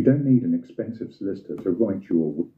You don't need an expensive solicitor to write your will.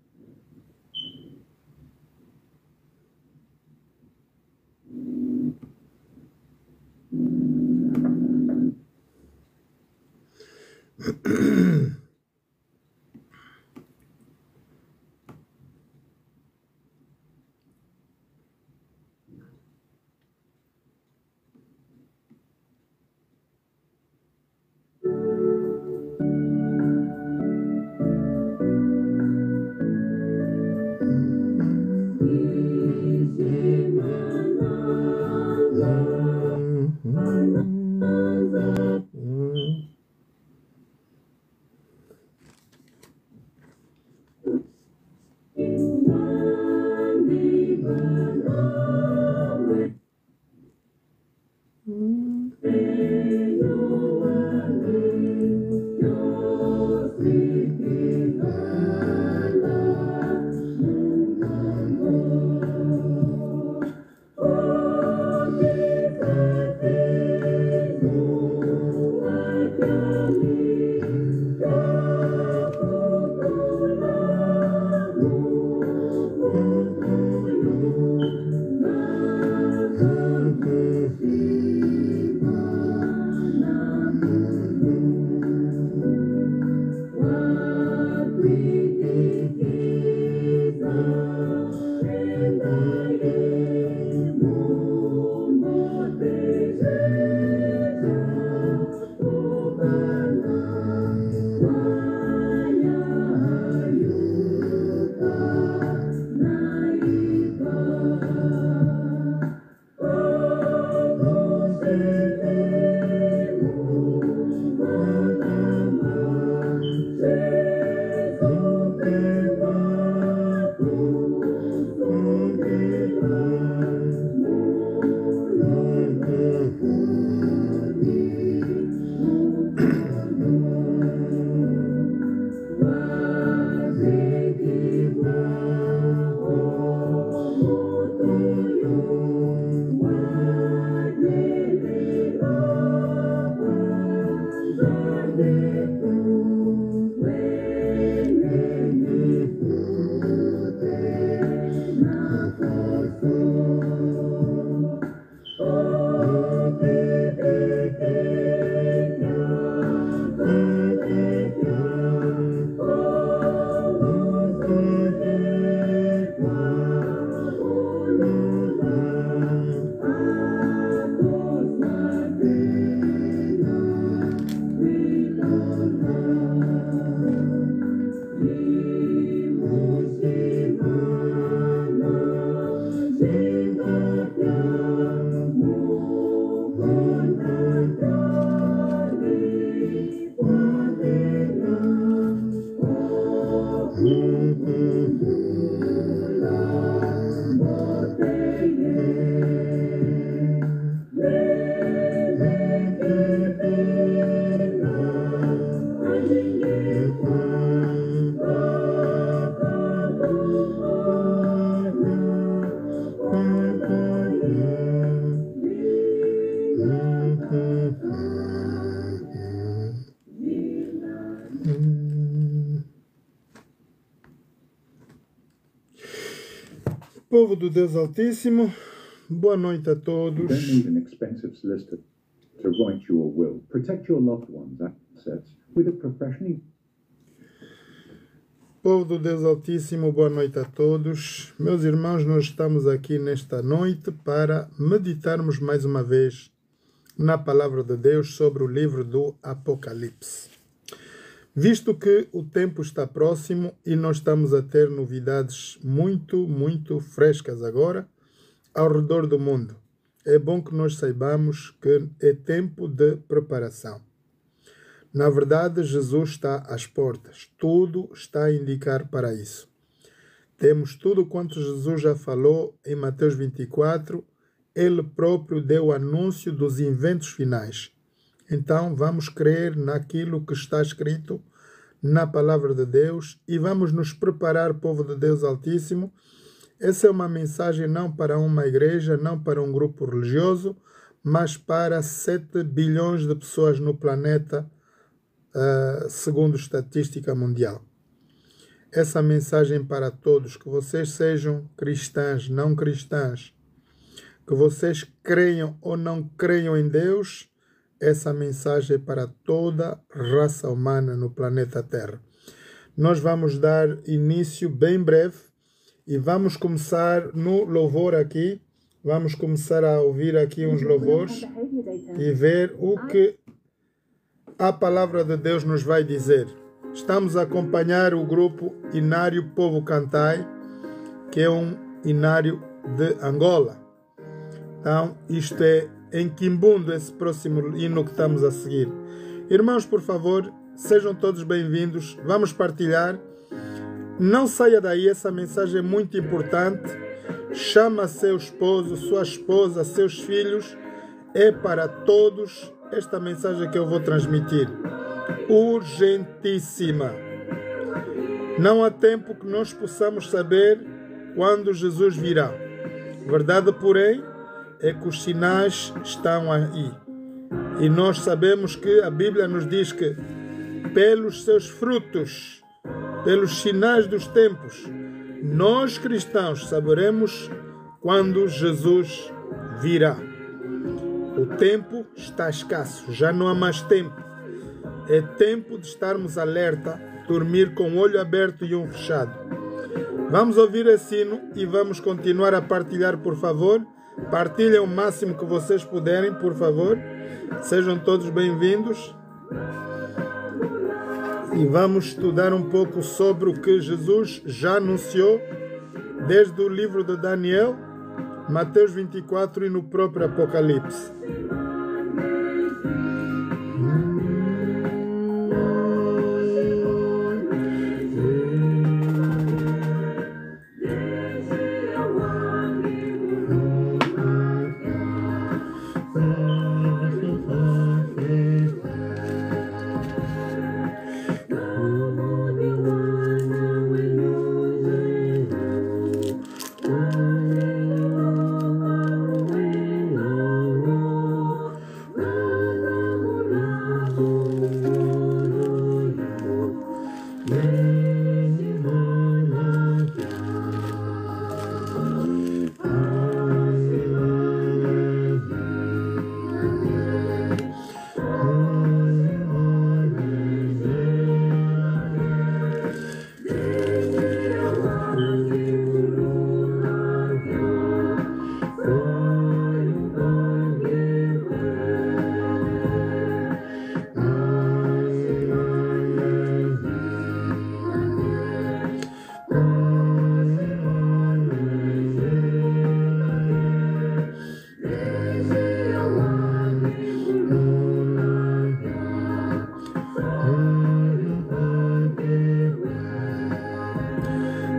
Povo do Deus Altíssimo, boa noite a todos. You don't need an expensive solicitor to write your will. Protect your loved ones' assets with a professionally. Povo do Deus Altíssimo, boa noite a todos. Meus irmãos, nós estamos aqui nesta noite para meditarmos mais uma vez na Palavra de Deus sobre o livro do Apocalipse. Visto que o tempo está próximo e nós estamos a ter novidades muito frescas agora ao redor do mundo, é bom que nós saibamos que é tempo de preparação. Na verdade, Jesus está às portas. Tudo está a indicar para isso. Temos tudo quanto Jesus já falou em Mateus 24. Ele próprio deu o anúncio dos eventos finais. Então, vamos crer naquilo que está escrito na Palavra de Deus e vamos nos preparar, povo de Deus Altíssimo. Essa é uma mensagem não para uma igreja, não para um grupo religioso, mas para 7 bilhões de pessoas no planeta, segundo a estatística mundial. Essa mensagem para todos, que vocês sejam cristãs, não cristãs, que vocês creiam ou não creiam em Deus, essa mensagem é para toda a raça humana no planeta Terra. Nós vamos dar início bem breve e vamos começar no louvor aqui. Vamos começar a ouvir aqui uns louvores e ver o que a Palavra de Deus nos vai dizer. Estamos a acompanhar o grupo Inário Povo Cantai, que é um inário de Angola. Então, isto é em Quimbundo, esse próximo hino que estamos a seguir. Irmãos, por favor, sejam todos bem-vindos. Vamos partilhar. Não saia daí, essa mensagem é muito importante. Chama seu esposo, sua esposa, seus filhos. É para todos esta mensagem que eu vou transmitir. Urgentíssima. Não há tempo que nós possamos saber quando Jesus virá. Verdade, porém, é que os sinais estão aí. E nós sabemos que a Bíblia nos diz que pelos seus frutos, pelos sinais dos tempos, nós cristãos saberemos quando Jesus virá. O tempo está escasso, já não há mais tempo. É tempo de estarmos alerta, dormir com o olho aberto e um fechado. Vamos ouvir esse hino e vamos continuar a partilhar, por favor. Partilhem o máximo que vocês puderem, por favor. Sejam todos bem-vindos. E vamos estudar um pouco sobre o que Jesus já anunciou desde o livro de Daniel, Mateus 24 e no próprio Apocalipse.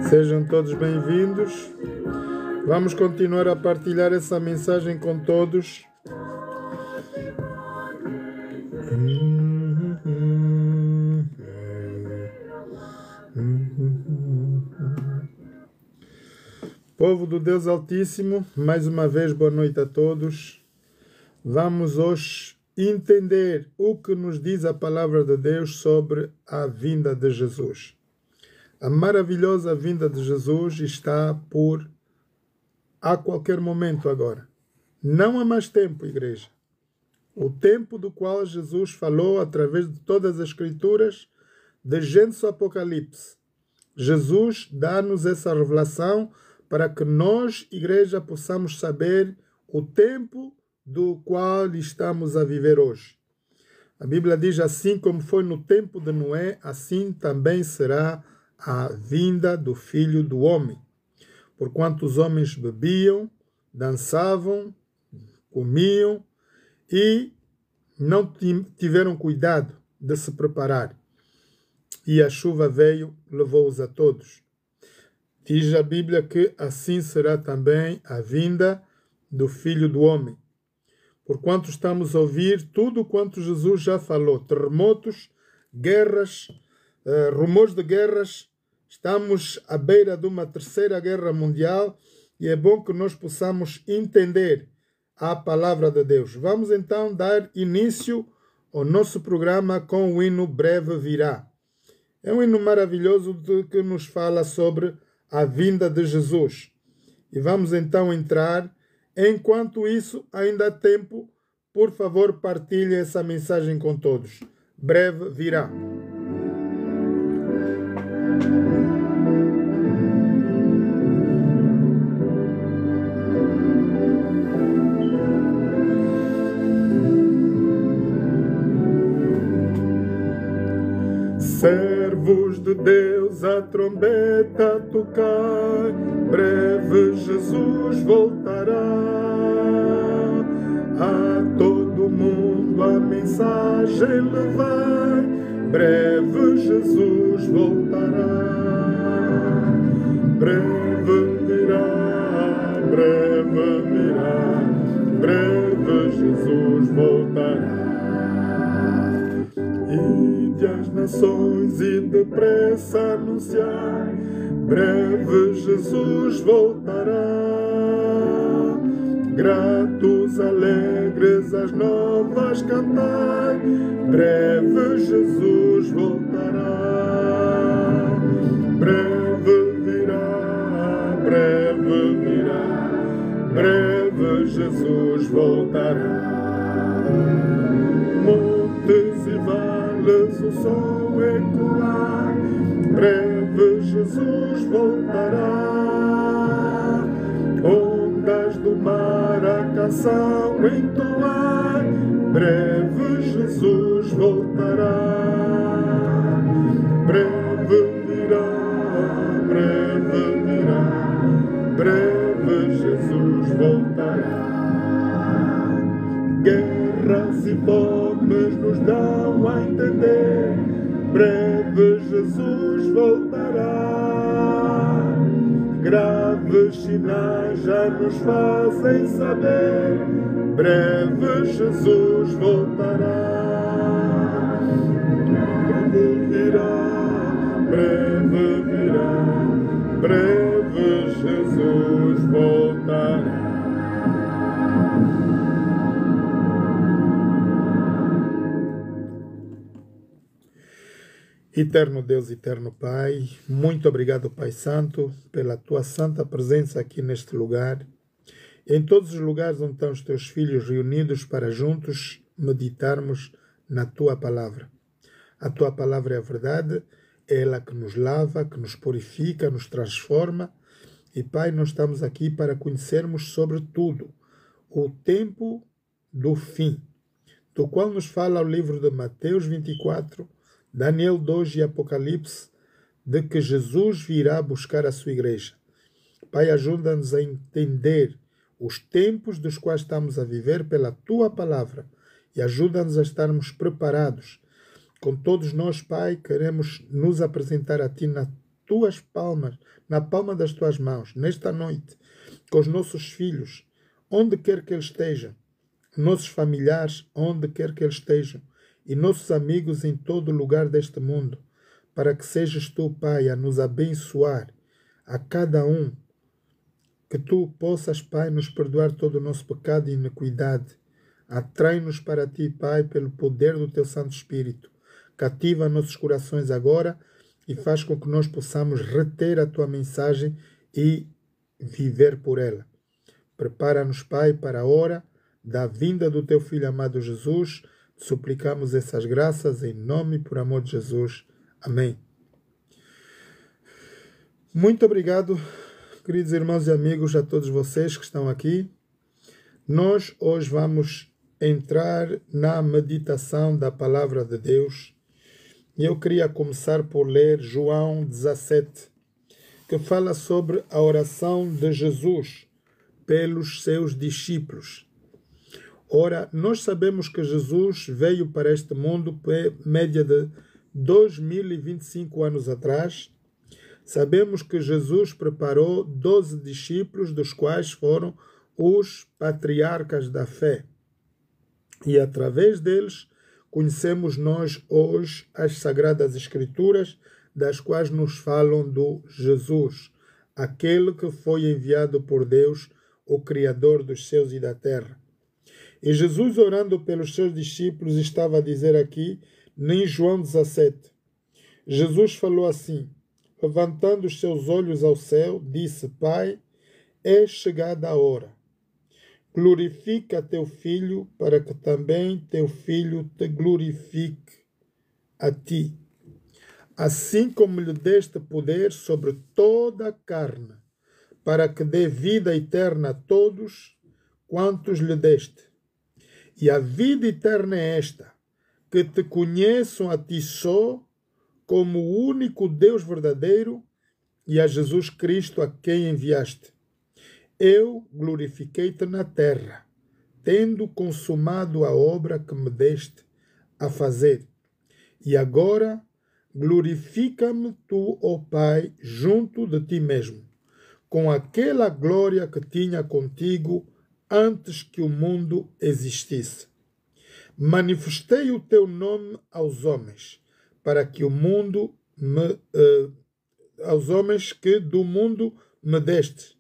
Sejam todos bem-vindos. Vamos continuar a partilhar essa mensagem com todos. Povo do Deus Altíssimo, mais uma vez boa noite a todos. Vamos hoje entender o que nos diz a palavra de Deus sobre a vinda de Jesus. A maravilhosa vinda de Jesus está por a qualquer momento agora. Não há mais tempo, igreja. O tempo do qual Jesus falou através de todas as Escrituras, de Gênesis ao Apocalipse. Jesus dá-nos essa revelação para que nós, igreja, possamos saber o tempo do qual estamos a viver hoje. A Bíblia diz: assim como foi no tempo de Noé, assim também será a vinda do Filho do Homem. Porquanto os homens bebiam, dançavam, comiam e não tiveram cuidado de se preparar. E a chuva veio, levou-os a todos. Diz a Bíblia que assim será também a vinda do Filho do Homem. Porquanto estamos a ouvir tudo quanto Jesus já falou. Terremotos, guerras, rumores de guerras. Estamos à beira de uma terceira guerra mundial e é bom que nós possamos entender a palavra de Deus. Vamos então dar início ao nosso programa com o hino Breve Virá. É um hino maravilhoso que nos fala sobre a vinda de Jesus. E vamos então entrar. Enquanto isso, ainda há tempo, por favor, partilhe essa mensagem com todos. Breve virá. Servos de Deus, a trombeta tocai, breve Jesus voltará. A todo mundo a mensagem levai, breve Jesus voltará. Breve virá, breve Jesus voltará. Ide às nações e depressa anunciai, breve Jesus voltará. Gratos, alegres, as novas cantai, breve Jesus voltará. Breve virá, breve Jesus voltará. Montes e vales o som ecoar, breve Jesus voltará. Ondas do mar a canção entoar, breve Jesus voltará. Breve virá, breve Jesus voltará. Guerras e fomes nos dão a entender, breve Jesus voltará. Graves sinais já nos fazem saber, breve Jesus voltará. Breve virá, breve Jesus voltará. Eterno Deus, eterno Pai, muito obrigado, Pai Santo, pela Tua santa presença aqui neste lugar, em todos os lugares onde estão os Teus filhos reunidos para juntos meditarmos na Tua Palavra. A Tua Palavra é a verdade, é ela que nos lava, que nos purifica, nos transforma. E, Pai, nós estamos aqui para conhecermos sobre tudo o tempo do fim, do qual nos fala o livro de Mateus 24, Daniel 2 e Apocalipse, de que Jesus virá buscar a sua igreja. Pai, ajuda-nos a entender os tempos dos quais estamos a viver pela Tua Palavra e ajuda-nos a estarmos preparados. Com todos nós, Pai, queremos nos apresentar a Ti nas Tuas palmas, na palma das Tuas mãos, nesta noite, com os nossos filhos, onde quer que eles estejam, nossos familiares, onde quer que eles estejam, e nossos amigos em todo lugar deste mundo, para que sejas Tu, Pai, a nos abençoar, a cada um, que tu possas, Pai, nos perdoar todo o nosso pecado e iniquidade. Atrai-nos para ti, Pai, pelo poder do teu Santo Espírito. Cativa nossos corações agora e faz com que nós possamos reter a tua mensagem e viver por ela. Prepara-nos, Pai, para a hora da vinda do teu Filho amado Jesus. Suplicamos essas graças em nome e por amor de Jesus. Amém. Muito obrigado, queridos irmãos e amigos, a todos vocês que estão aqui. Nós hoje vamos entrar na meditação da Palavra de Deus. E eu queria começar por ler João 17, que fala sobre a oração de Jesus pelos seus discípulos. Ora, nós sabemos que Jesus veio para este mundo por média de 2025 anos atrás. Sabemos que Jesus preparou 12 discípulos, dos quais foram os patriarcas da fé. E através deles conhecemos nós hoje as Sagradas Escrituras, das quais nos falam do Jesus, aquele que foi enviado por Deus, o Criador dos céus e da terra. E Jesus, orando pelos seus discípulos, estava a dizer aqui, em João 17, Jesus falou assim, levantando os seus olhos ao céu, disse, Pai, é chegada a hora. Glorifica teu Filho, para que também teu Filho te glorifique a ti. Assim como lhe deste poder sobre toda a carne, para que dê vida eterna a todos quantos lhe deste. E a vida eterna é esta, que te conheçam a ti só, como o único Deus verdadeiro, e a Jesus Cristo a quem enviaste. Eu glorifiquei-te na terra, tendo consumado a obra que me deste a fazer. E agora glorifica-me tu, ó Pai, junto de ti mesmo, com aquela glória que tinha contigo antes que o mundo existisse. Manifestei o teu nome aos homens, para que o mundo aos homens que do mundo me destes.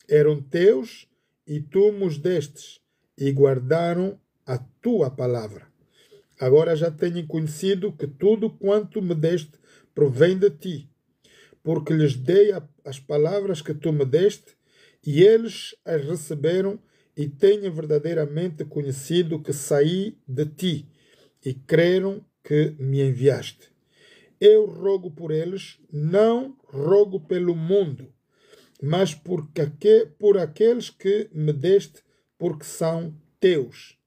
Eram teus e tu nos destes, e guardaram a tua palavra. Agora já tenho conhecido que tudo quanto me deste provém de ti, porque lhes dei as palavras que tu me deste, e eles as receberam, e tenho verdadeiramente conhecido que saí de ti, e creram que me enviaste. Eu rogo por eles, não rogo pelo mundo, mas por aqueles que me deste, porque são teus.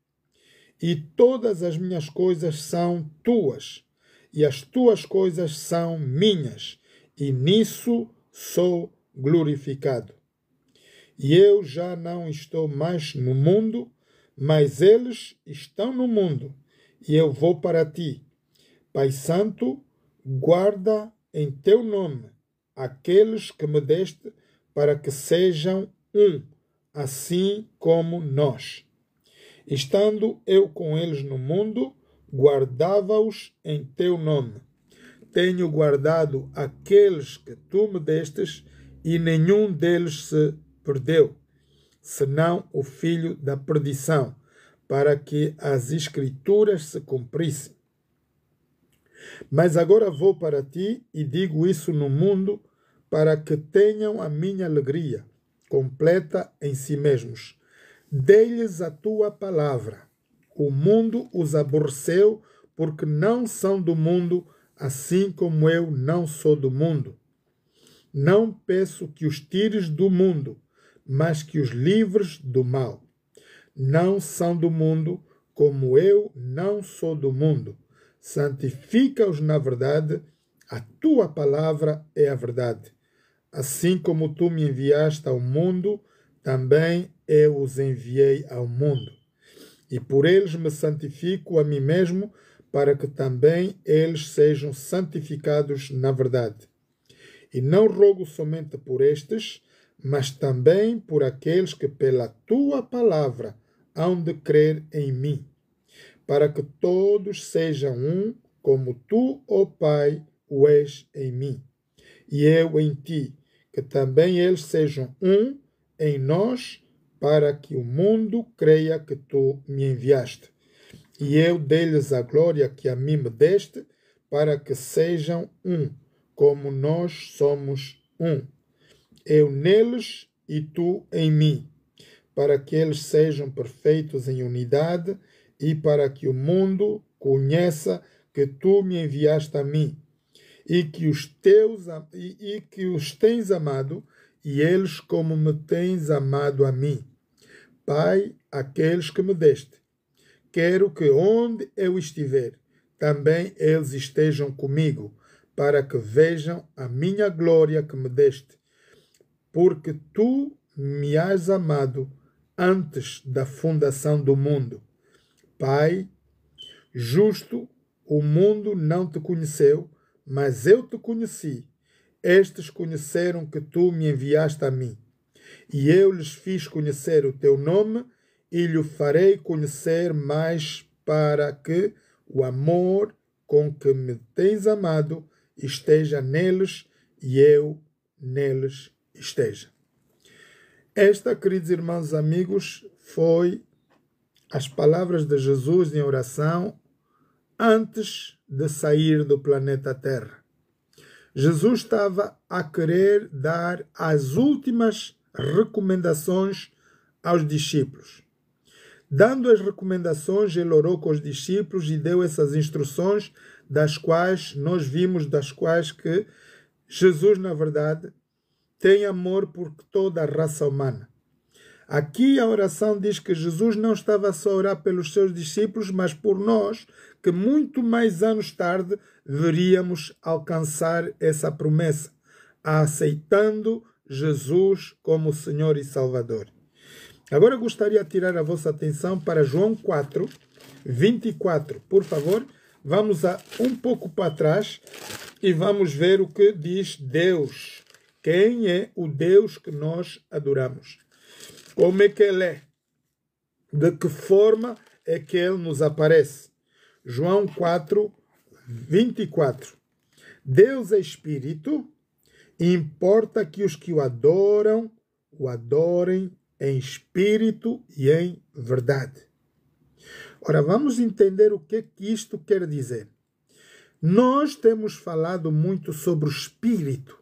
E todas as minhas coisas são tuas, e as tuas coisas são minhas, e nisso sou glorificado. E eu já não estou mais no mundo, mas eles estão no mundo, e eu vou para ti. Pai Santo, guarda em teu nome aqueles que me deste, para que sejam um, assim como nós. Estando eu com eles no mundo, guardava-os em teu nome. Tenho guardado aqueles que tu me destes, e nenhum deles se perdeu, senão o filho da perdição, para que as Escrituras se cumprissem. Mas agora vou para ti e digo isso no mundo, para que tenham a minha alegria completa em si mesmos. Dei-lhes a tua palavra. O mundo os aborreceu, porque não são do mundo, assim como eu não sou do mundo. Não peço que os tires do mundo, mas que os livres do mal. Não são do mundo, como eu não sou do mundo. Santifica-os na verdade, a tua palavra é a verdade. Assim como tu me enviaste ao mundo, também eu os enviei ao mundo. E por eles me santifico a mim mesmo, para que também eles sejam santificados na verdade. E não rogo somente por estes, mas também por aqueles que pela tua palavra hão de crer em mim, para que todos sejam um, como tu, ó Pai, o és em mim, e eu em ti, que também eles sejam um, em nós, para que o mundo creia que tu me enviaste. E eu dei-lhes a glória que a mim me deste, para que sejam um, como nós somos um. Eu neles e tu em mim, para que eles sejam perfeitos em unidade e para que o mundo conheça que tu me enviaste a mim e que os tens amado e eles como me tens amado a mim. Pai, aqueles que me deste, quero que onde eu estiver, também eles estejam comigo, para que vejam a minha glória que me deste, porque tu me has amado antes da fundação do mundo. Pai, justo, o mundo não te conheceu, mas eu te conheci. Estes conheceram que tu me enviaste a mim. E eu lhes fiz conhecer o teu nome e lhe farei conhecer mais, para que o amor com que me tens amado esteja neles e eu neles esteja. Esta, queridos irmãos e amigos, foi as palavras de Jesus em oração antes de sair do planeta Terra. Jesus estava a querer dar as últimas recomendações aos discípulos. Dando as recomendações, ele orou com os discípulos e deu essas instruções, das quais nós vimos, das quais que Jesus, na verdade, tem amor por toda a raça humana. Aqui a oração diz que Jesus não estava só a orar pelos seus discípulos, mas por nós, que muito mais anos tarde veríamos alcançar essa promessa, aceitando Jesus como Senhor e Salvador. Agora gostaria de tirar a vossa atenção para João 4, 24. Por favor, vamos um pouco para trás e vamos ver o que diz Deus. Quem é o Deus que nós adoramos? Como é que Ele é? De que forma é que Ele nos aparece? João 4, 24. Deus é Espírito e importa que os que o adorem em espírito e em verdade. Ora, vamos entender o que isto quer dizer. Nós temos falado muito sobre o Espírito.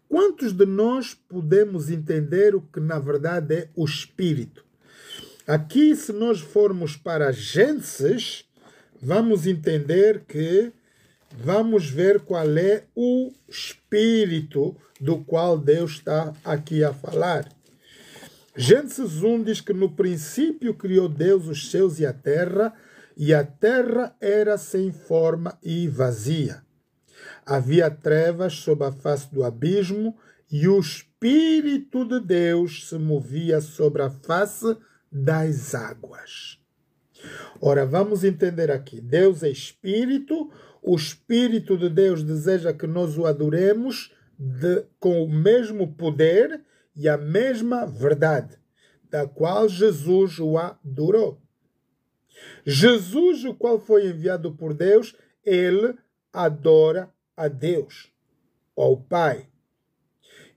Quantos de nós podemos entender o que na verdade é o Espírito? Aqui, se nós formos para Gênesis, vamos entender que vamos ver qual é o Espírito do qual Deus está aqui a falar. Gênesis 1 diz que no princípio criou Deus os céus e a terra era sem forma e vazia. Havia trevas sob a face do abismo e o Espírito de Deus se movia sobre a face das águas. Ora, vamos entender aqui. Deus é Espírito, o Espírito de Deus deseja que nós o adoremos com o mesmo poder e a mesma verdade, da qual Jesus o adorou. Jesus, o qual foi enviado por Deus, ele adora a Deus, ao Pai.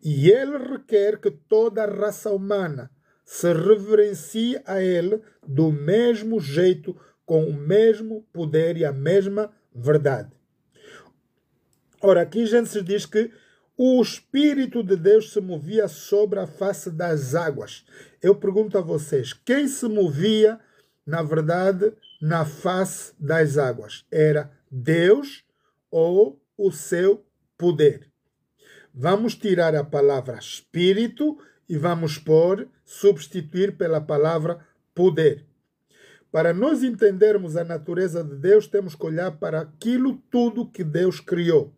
E ele requer que toda a raça humana se reverencie a ele do mesmo jeito, com o mesmo poder e a mesma verdade. Ora, aqui Gênesis diz que o Espírito de Deus se movia sobre a face das águas. Eu pergunto a vocês, quem se movia, na verdade, na face das águas? Era Deus ou o seu poder? Vamos tirar a palavra Espírito e vamos substituir pela palavra poder. Para nós entendermos a natureza de Deus, temos que olhar para aquilo tudo que Deus criou.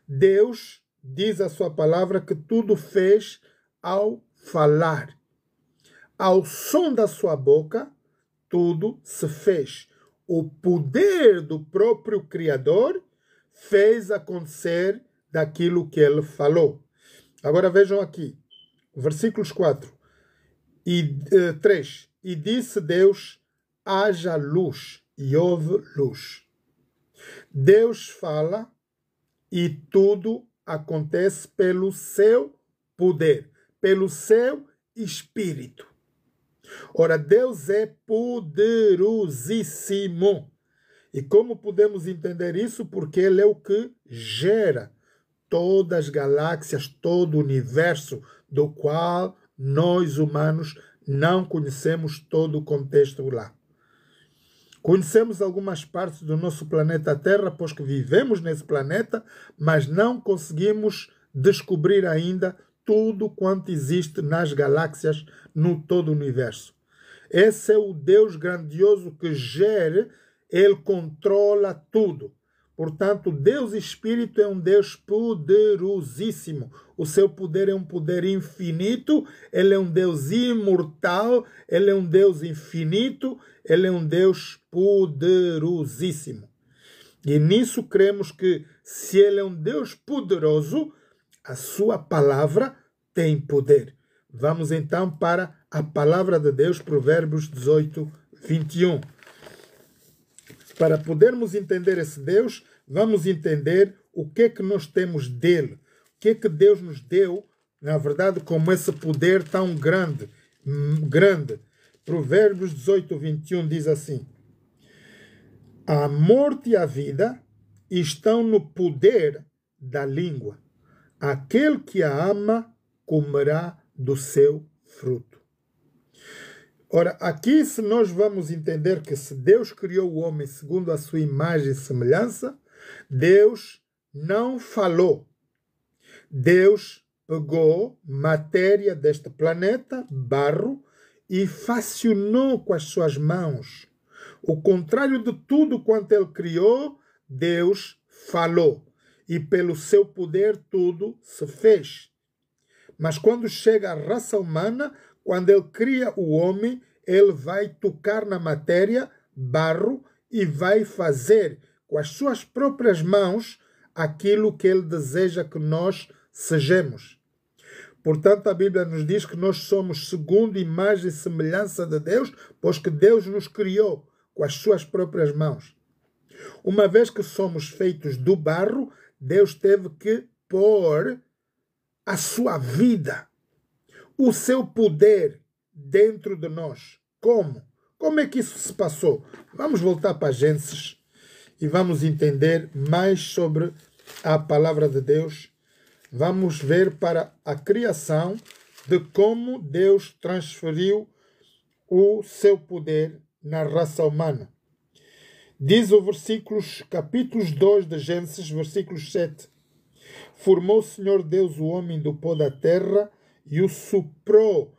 Deus diz a sua palavra que tudo fez ao falar. Ao som da sua boca, tudo se fez. O poder do próprio Criador fez acontecer daquilo que ele falou. Agora vejam aqui, versículos 4 e 3. E disse Deus, haja luz, e houve luz. Deus fala e tudo acontece pelo seu poder, pelo seu Espírito. Ora, Deus é poderosíssimo. E como podemos entender isso? Porque Ele é o que gera todas as galáxias, todo o universo, do qual nós humanos não conhecemos todo o contexto lá. Conhecemos algumas partes do nosso planeta Terra, pois que vivemos nesse planeta, mas não conseguimos descobrir ainda tudo quanto existe nas galáxias, no todo o universo. Esse é o Deus grandioso que gera, Ele controla tudo. Portanto, Deus Espírito é um Deus poderosíssimo. O seu poder é um poder infinito, Ele é um Deus imortal, Ele é um Deus infinito, Ele é um Deus poderosíssimo. E nisso cremos que, se Ele é um Deus poderoso, a sua palavra tem poder. Vamos então para a palavra de Deus, Provérbios 18, 21. Para podermos entender esse Deus, vamos entender o que é que nós temos dele. O que é que Deus nos deu, na verdade, como esse poder tão grande. Provérbios 18, 21 diz assim: a morte e a vida estão no poder da língua. Aquele que a ama comerá do seu fruto. Ora, aqui se nós vamos entender que se Deus criou o homem segundo a sua imagem e semelhança, Deus não falou. Deus pegou matéria deste planeta, barro, e facionou com as suas mãos. O contrário de tudo quanto Ele criou, Deus falou. E pelo seu poder tudo se fez. Mas quando chega a raça humana, quando Ele cria o homem, Ele vai tocar na matéria, barro, e vai fazer com as suas próprias mãos aquilo que Ele deseja que nós sejamos. Portanto, a Bíblia nos diz que nós somos segundo imagem e semelhança de Deus, pois que Deus nos criou com as suas próprias mãos. Uma vez que somos feitos do barro, Deus teve que pôr a sua vida, o seu poder dentro de nós. Como? Como é que isso se passou? Vamos voltar para Gênesis e vamos entender mais sobre a palavra de Deus. Vamos ver para a criação de como Deus transferiu o seu poder na raça humana. Diz o capítulo 2 de Gênesis, versículos 7. Formou o Senhor Deus o homem do pó da terra e o soprou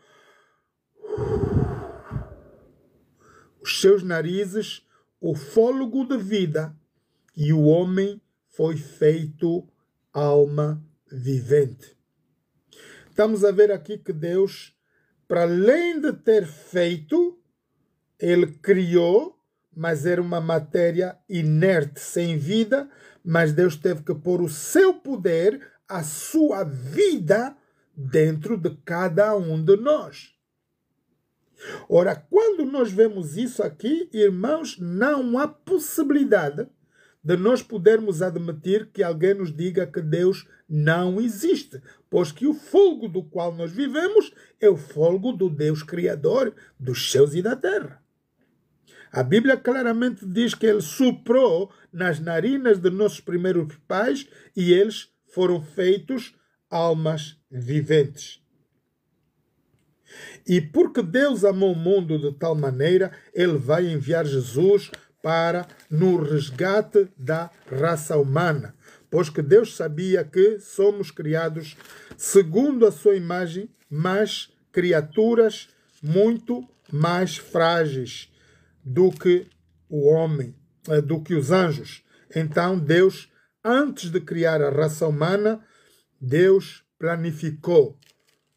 os seus narizes o fôlego de vida, e o homem foi feito alma vivente. Estamos a ver aqui que Deus, para além de ter feito, Ele criou, mas era uma matéria inerte, sem vida, mas Deus teve que pôr o seu poder, a sua vida, dentro de cada um de nós. Ora, quando nós vemos isso aqui, irmãos, não há possibilidade de nós podermos admitir que alguém nos diga que Deus não existe, pois que o fogo do qual nós vivemos é o fogo do Deus Criador dos céus e da terra. A Bíblia claramente diz que Ele soprou nas narinas de nossos primeiros pais e eles foram feitos almas viventes. E porque Deus amou o mundo de tal maneira, Ele vai enviar Jesus para no resgate da raça humana, pois que Deus sabia que somos criados segundo a sua imagem, mas criaturas muito mais frágeis do que o homem, do que os anjos. Então Deus, antes de criar a raça humana, Deus planificou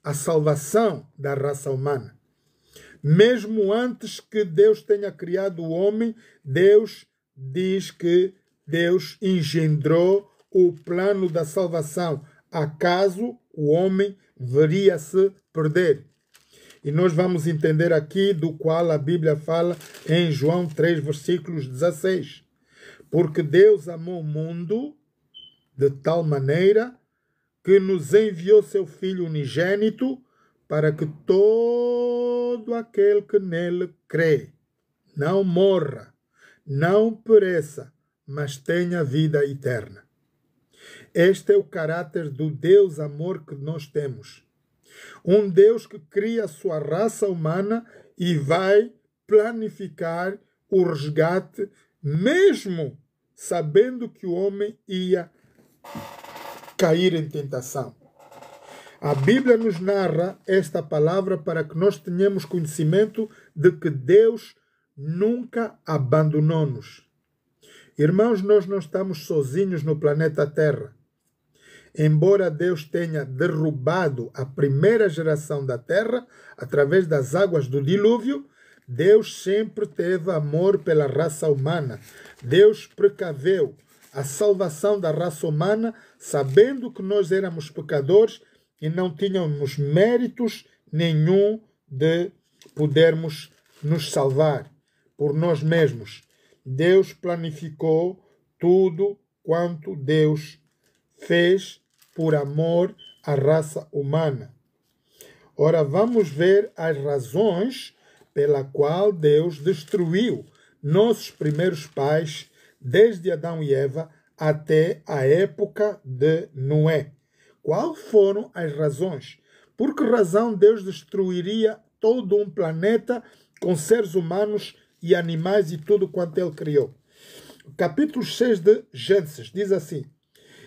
a salvação da raça humana. Mesmo antes que Deus tenha criado o homem, Deus diz que Deus engendrou o plano da salvação, acaso o homem viria se perder. E nós vamos entender aqui do qual a Bíblia fala em João 3, versículos 16. Porque Deus amou o mundo de tal maneira que nos enviou seu Filho unigênito, para que todo aquele que nele crê não morra, não pereça, mas tenha vida eterna. Este é o caráter do Deus amor que nós temos. Um Deus que cria a sua raça humana e vai planificar o resgate, mesmo sabendo que o homem ia cair em tentação. A Bíblia nos narra esta palavra para que nós tenhamos conhecimento de que Deus nunca abandonou-nos. Irmãos, nós não estamos sozinhos no planeta Terra. Embora Deus tenha derrubado a primeira geração da Terra através das águas do dilúvio, Deus sempre teve amor pela raça humana. Deus precaveu a salvação da raça humana, sabendo que nós éramos pecadores e não tínhamos méritos nenhum de podermos nos salvar por nós mesmos. Deus planificou tudo quanto Deus fez por amor à raça humana. Ora, vamos ver as razões pela qual Deus destruiu nossos primeiros pais, desde Adão e Eva até a época de Noé. Quais foram as razões? Por que razão Deus destruiria todo um planeta com seres humanos e animais e tudo quanto Ele criou? O capítulo 6 de Gênesis diz assim: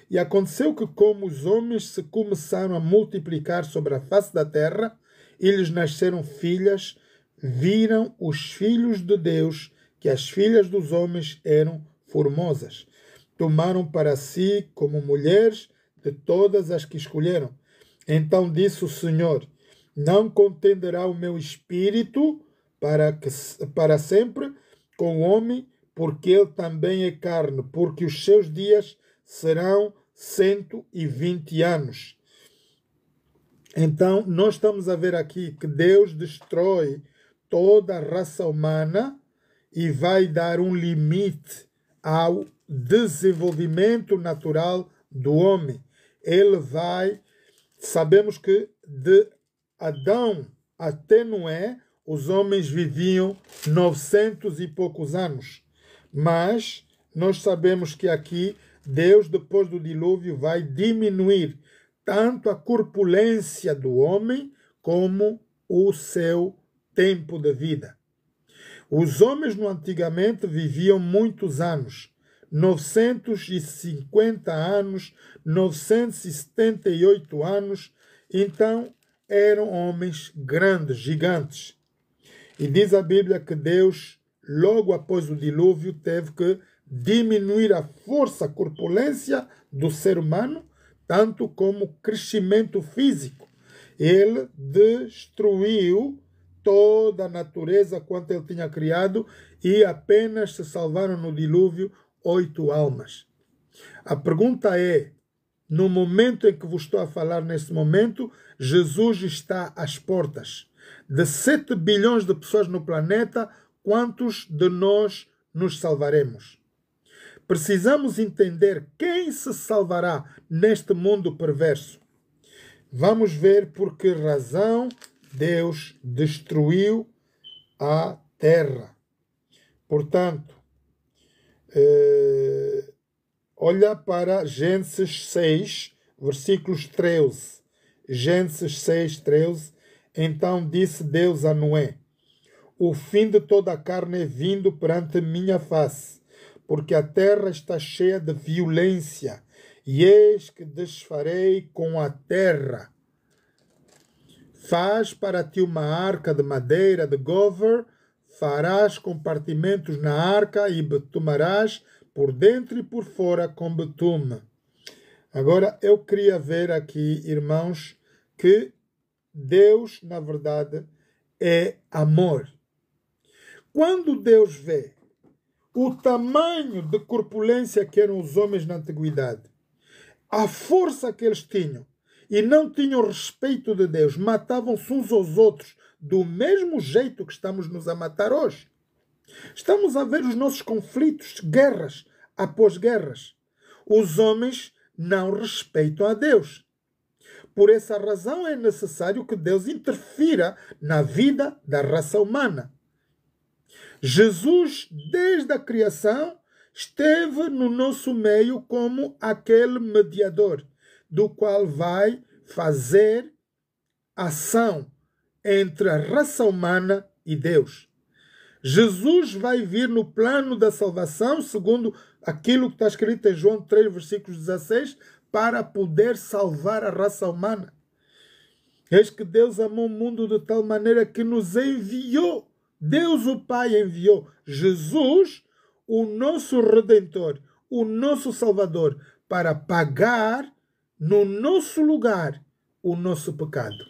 E aconteceu que, como os homens se começaram a multiplicar sobre a face da terra, e lhes nasceram filhas, viram os filhos de Deus que as filhas dos homens eram formosas. Tomaram para si como mulheres de todas as que escolheram. Então disse o Senhor: Não contenderá o meu espírito para sempre com o homem, porque ele também é carne, porque os seus dias serão 120 anos. Então, nós estamos a ver aqui que Deus destrói toda a raça humana e vai dar um limite ao desenvolvimento natural do homem. Sabemos que de Adão até Noé, os homens viviam 900 e poucos anos. Mas nós sabemos que aqui Deus, depois do dilúvio, vai diminuir tanto a corpulência do homem como o seu tempo de vida. Os homens no antigamente viviam muitos anos, 950 anos, 978 anos, então eram homens grandes, gigantes. E diz a Bíblia que Deus, logo após o dilúvio, teve que diminuir a força, a corpulência do ser humano, tanto como o crescimento físico. Ele destruiu toda a natureza quanto ele tinha criado e apenas se salvaram no dilúvio 8 almas. A pergunta é, no momento em que vos estou a falar neste momento, Jesus está às portas. De 7 bilhões de pessoas no planeta, quantos de nós nos salvaremos? Precisamos entender quem se salvará neste mundo perverso. Vamos ver por que razão Deus destruiu a terra. Portanto, olha para Gênesis 6, versículos 13. Gênesis 6, 13. Então disse Deus a Noé: O fim de toda a carne é vindo perante minha face, porque a terra está cheia de violência, e eis que desfarei com a terra. Faz para ti uma arca de madeira de gover, farás compartimentos na arca e betumarás por dentro e por fora com betume. Agora, eu queria ver aqui, irmãos, que Deus, na verdade, é amor. Quando Deus vê o tamanho de corpulência que eram os homens na antiguidade, a força que eles tinham, e não tinham respeito de Deus, matavam-se uns aos outros do mesmo jeito que estamos nos a matar hoje. Estamos a ver os nossos conflitos, guerras após guerras. Os homens não respeitam a Deus. Por essa razão é necessário que Deus interfira na vida da raça humana. Jesus, desde a criação, esteve no nosso meio como aquele mediador, do qual vai fazer ação entre a raça humana e Deus. Jesus vai vir no plano da salvação, segundo aquilo que está escrito em João 3, versículos 16, para poder salvar a raça humana. Eis que Deus amou o mundo de tal maneira que nos enviou. Deus o Pai enviou Jesus, o nosso Redentor, o nosso Salvador, para pagar no nosso lugar o nosso pecado.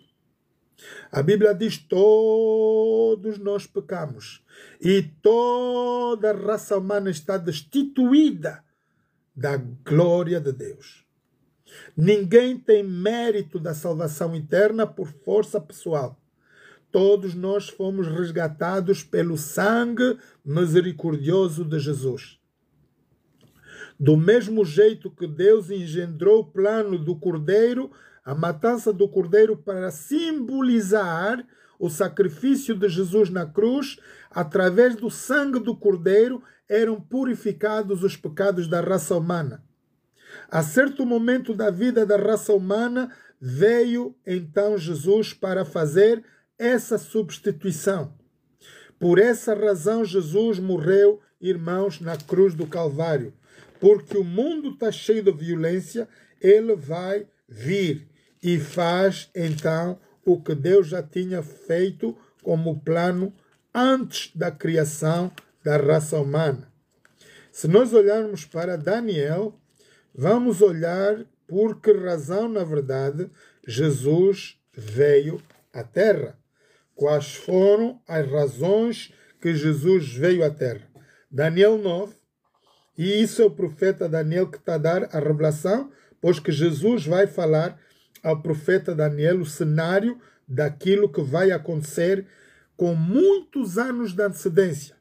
A Bíblia diz: todos nós pecamos e toda a raça humana está destituída da glória de Deus. Ninguém tem mérito da salvação eterna por força pessoal. Todos nós fomos resgatados pelo sangue misericordioso de Jesus. Do mesmo jeito que Deus engendrou o plano do Cordeiro, a matança do Cordeiro para simbolizar o sacrifício de Jesus na cruz, através do sangue do Cordeiro eram purificados os pecados da raça humana. A certo momento da vida da raça humana, veio então Jesus para fazer essa substituição. Por essa razão Jesus morreu, irmãos, na cruz do Calvário. Porque o mundo está cheio de violência, ele vai vir e faz então o que Deus já tinha feito como plano antes da criação da raça humana. Se nós olharmos para Daniel, vamos olhar por que razão, na verdade, Jesus veio à Terra. Quais foram as razões que Jesus veio à Terra? Daniel 9, e isso é o profeta Daniel que está a dar a revelação, pois que Jesus vai falar ao profeta Daniel o cenário daquilo que vai acontecer com muitos anos de antecedência.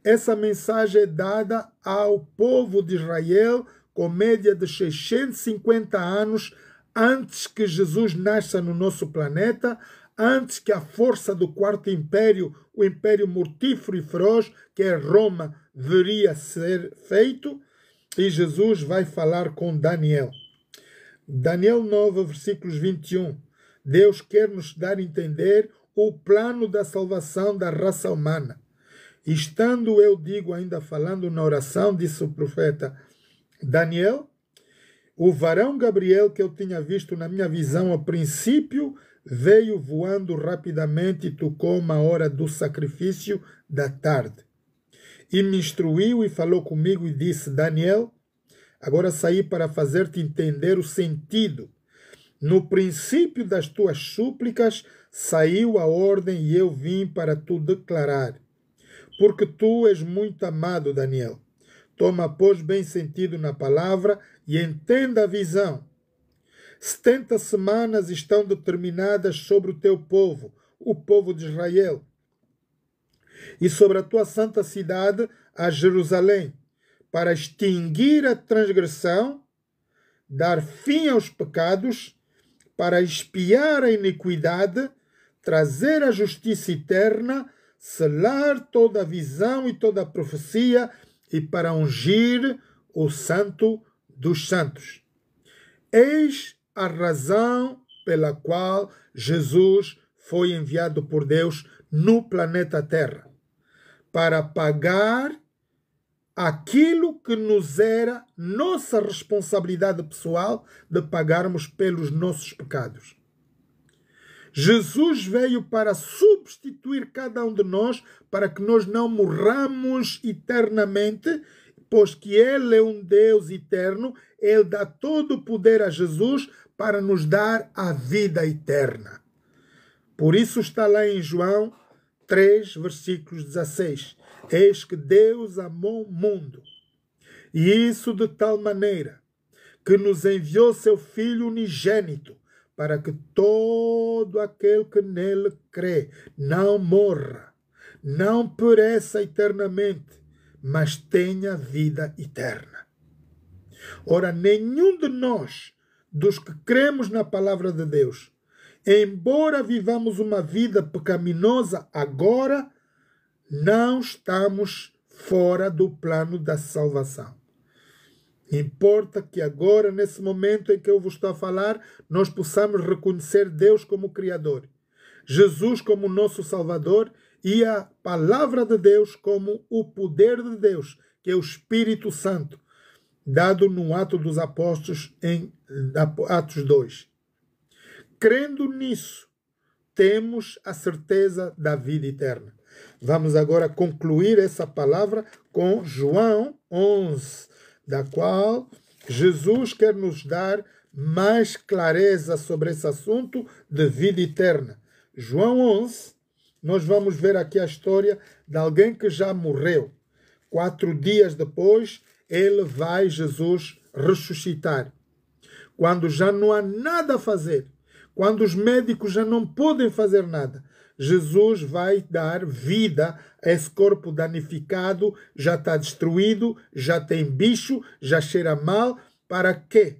Essa mensagem é dada ao povo de Israel com média de 650 anos antes que Jesus nasça no nosso planeta, antes que a força do quarto império, o império mortífero e feroz, que é Roma, viria a ser feito, e Jesus vai falar com Daniel. Daniel 9, versículos 21. Deus quer nos dar a entender o plano da salvação da raça humana. Estando eu digo, ainda falando na oração, disse o profeta Daniel, o varão Gabriel que eu tinha visto na minha visão ao princípio, veio voando rapidamente e tocou uma hora do sacrifício da tarde. E me instruiu e falou comigo e disse: Daniel, agora saí para fazer-te entender o sentido. No princípio das tuas súplicas saiu a ordem e eu vim para tu declarar. Porque tu és muito amado, Daniel. Toma, pois, bem sentido na palavra e entenda a visão. 70 semanas estão determinadas sobre o teu povo, o povo de Israel, e sobre a tua santa cidade, a Jerusalém, para extinguir a transgressão, dar fim aos pecados, para expiar a iniquidade, trazer a justiça eterna, selar toda a visão e toda a profecia, e para ungir o santo dos santos. Eis a razão pela qual Jesus foi enviado por Deus no planeta Terra, para pagar aquilo que nos era nossa responsabilidade pessoal de pagarmos pelos nossos pecados. Jesus veio para substituir cada um de nós, para que nós não morramos eternamente, pois que Ele é um Deus eterno, Ele dá todo o poder a Jesus para nos dar a vida eterna. Por isso está lá em João 3, versículos 16. Eis que Deus amou o mundo, e isso de tal maneira, que nos enviou seu Filho unigênito, para que todo aquele que nele crê não morra, não pereça eternamente, mas tenha vida eterna. Ora, nenhum de nós dos que cremos na palavra de Deus. Embora vivamos uma vida pecaminosa agora, não estamos fora do plano da salvação. Importa que agora, nesse momento em que eu vos estou a falar, nós possamos reconhecer Deus como Criador, Jesus como nosso Salvador e a palavra de Deus como o poder de Deus, que é o Espírito Santo, dado no Ato dos Apóstolos em Atos 2. Crendo nisso, temos a certeza da vida eterna. Vamos agora concluir essa palavra com João 11, da qual Jesus quer nos dar mais clareza sobre esse assunto de vida eterna. João 11, nós vamos ver aqui a história de alguém que já morreu. 4 dias depois, Jesus ressuscitar. Quando já não há nada a fazer, quando os médicos já não podem fazer nada, Jesus vai dar vida a esse corpo danificado, já está destruído, já tem bicho, já cheira mal. Para quê?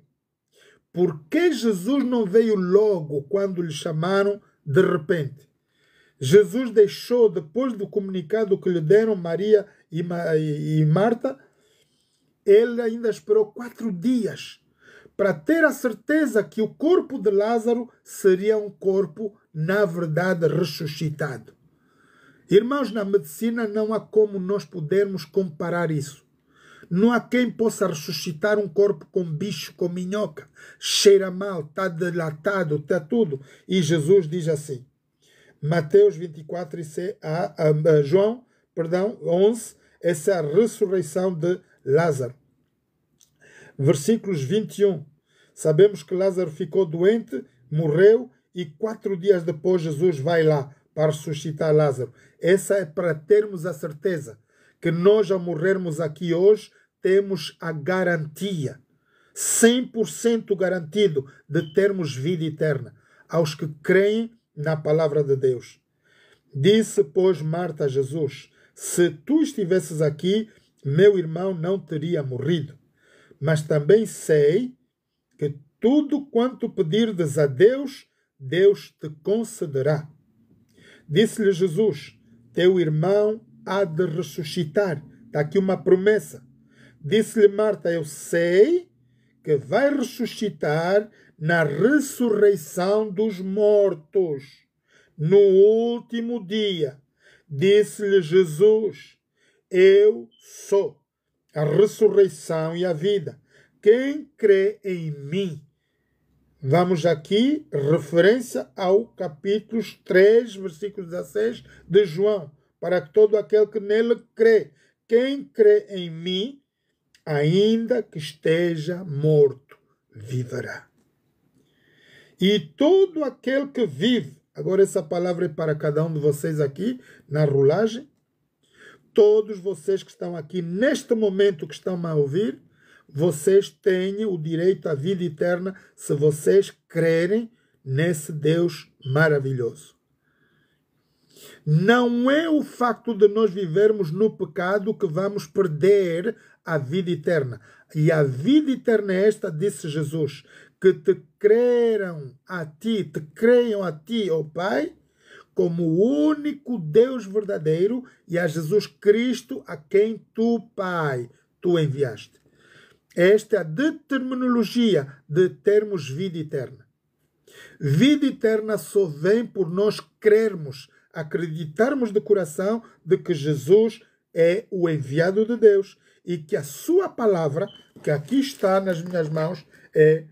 Por que Jesus não veio logo quando lhe chamaram de repente? Jesus deixou, depois do comunicado que lhe deram Maria e Marta, ele ainda esperou 4 dias para ter a certeza que o corpo de Lázaro seria um corpo, na verdade, ressuscitado. Irmãos, na medicina não há como nós podermos comparar isso. Não há quem possa ressuscitar um corpo com bicho, com minhoca, cheira mal, está dilatado, está tudo. E Jesus diz assim, Mateus 24 e João 11, essa é a ressurreição de Lázaro. Versículos 21. Sabemos que Lázaro ficou doente, morreu e 4 dias depois Jesus vai lá para ressuscitar Lázaro. Essa é para termos a certeza que nós, ao morrermos aqui hoje, temos a garantia, 100% garantido, de termos vida eterna aos que creem na palavra de Deus. Disse, pois, Marta a Jesus, se tu estivesses aqui, meu irmão não teria morrido. Mas também sei que tudo quanto pedirdes a Deus, Deus te concederá. Disse-lhe Jesus, teu irmão há de ressuscitar. Está aqui uma promessa. Disse-lhe Marta, eu sei que vai ressuscitar na ressurreição dos mortos, no último dia. Disse-lhe Jesus, eu sou a ressurreição e a vida. Quem crê em mim? Vamos aqui, referência ao capítulo 3, versículo 16 de João. Para que todo aquele que nele crê. Quem crê em mim, ainda que esteja morto, viverá. E todo aquele que vive, agora essa palavra é para cada um de vocês aqui, na rolagem, todos vocês que estão aqui neste momento que estão a ouvir, vocês têm o direito à vida eterna se vocês crerem nesse Deus maravilhoso. Não é o facto de nós vivermos no pecado que vamos perder a vida eterna. E a vida eterna é esta, disse Jesus, que te creiam a ti, ó Pai, como o único Deus verdadeiro e a Jesus Cristo a quem tu, Pai, tu enviaste. Esta é a determinologia de termos vida eterna. Vida eterna só vem por nós crermos, acreditarmos de coração de que Jesus é o enviado de Deus e que a sua palavra, que aqui está nas minhas mãos, é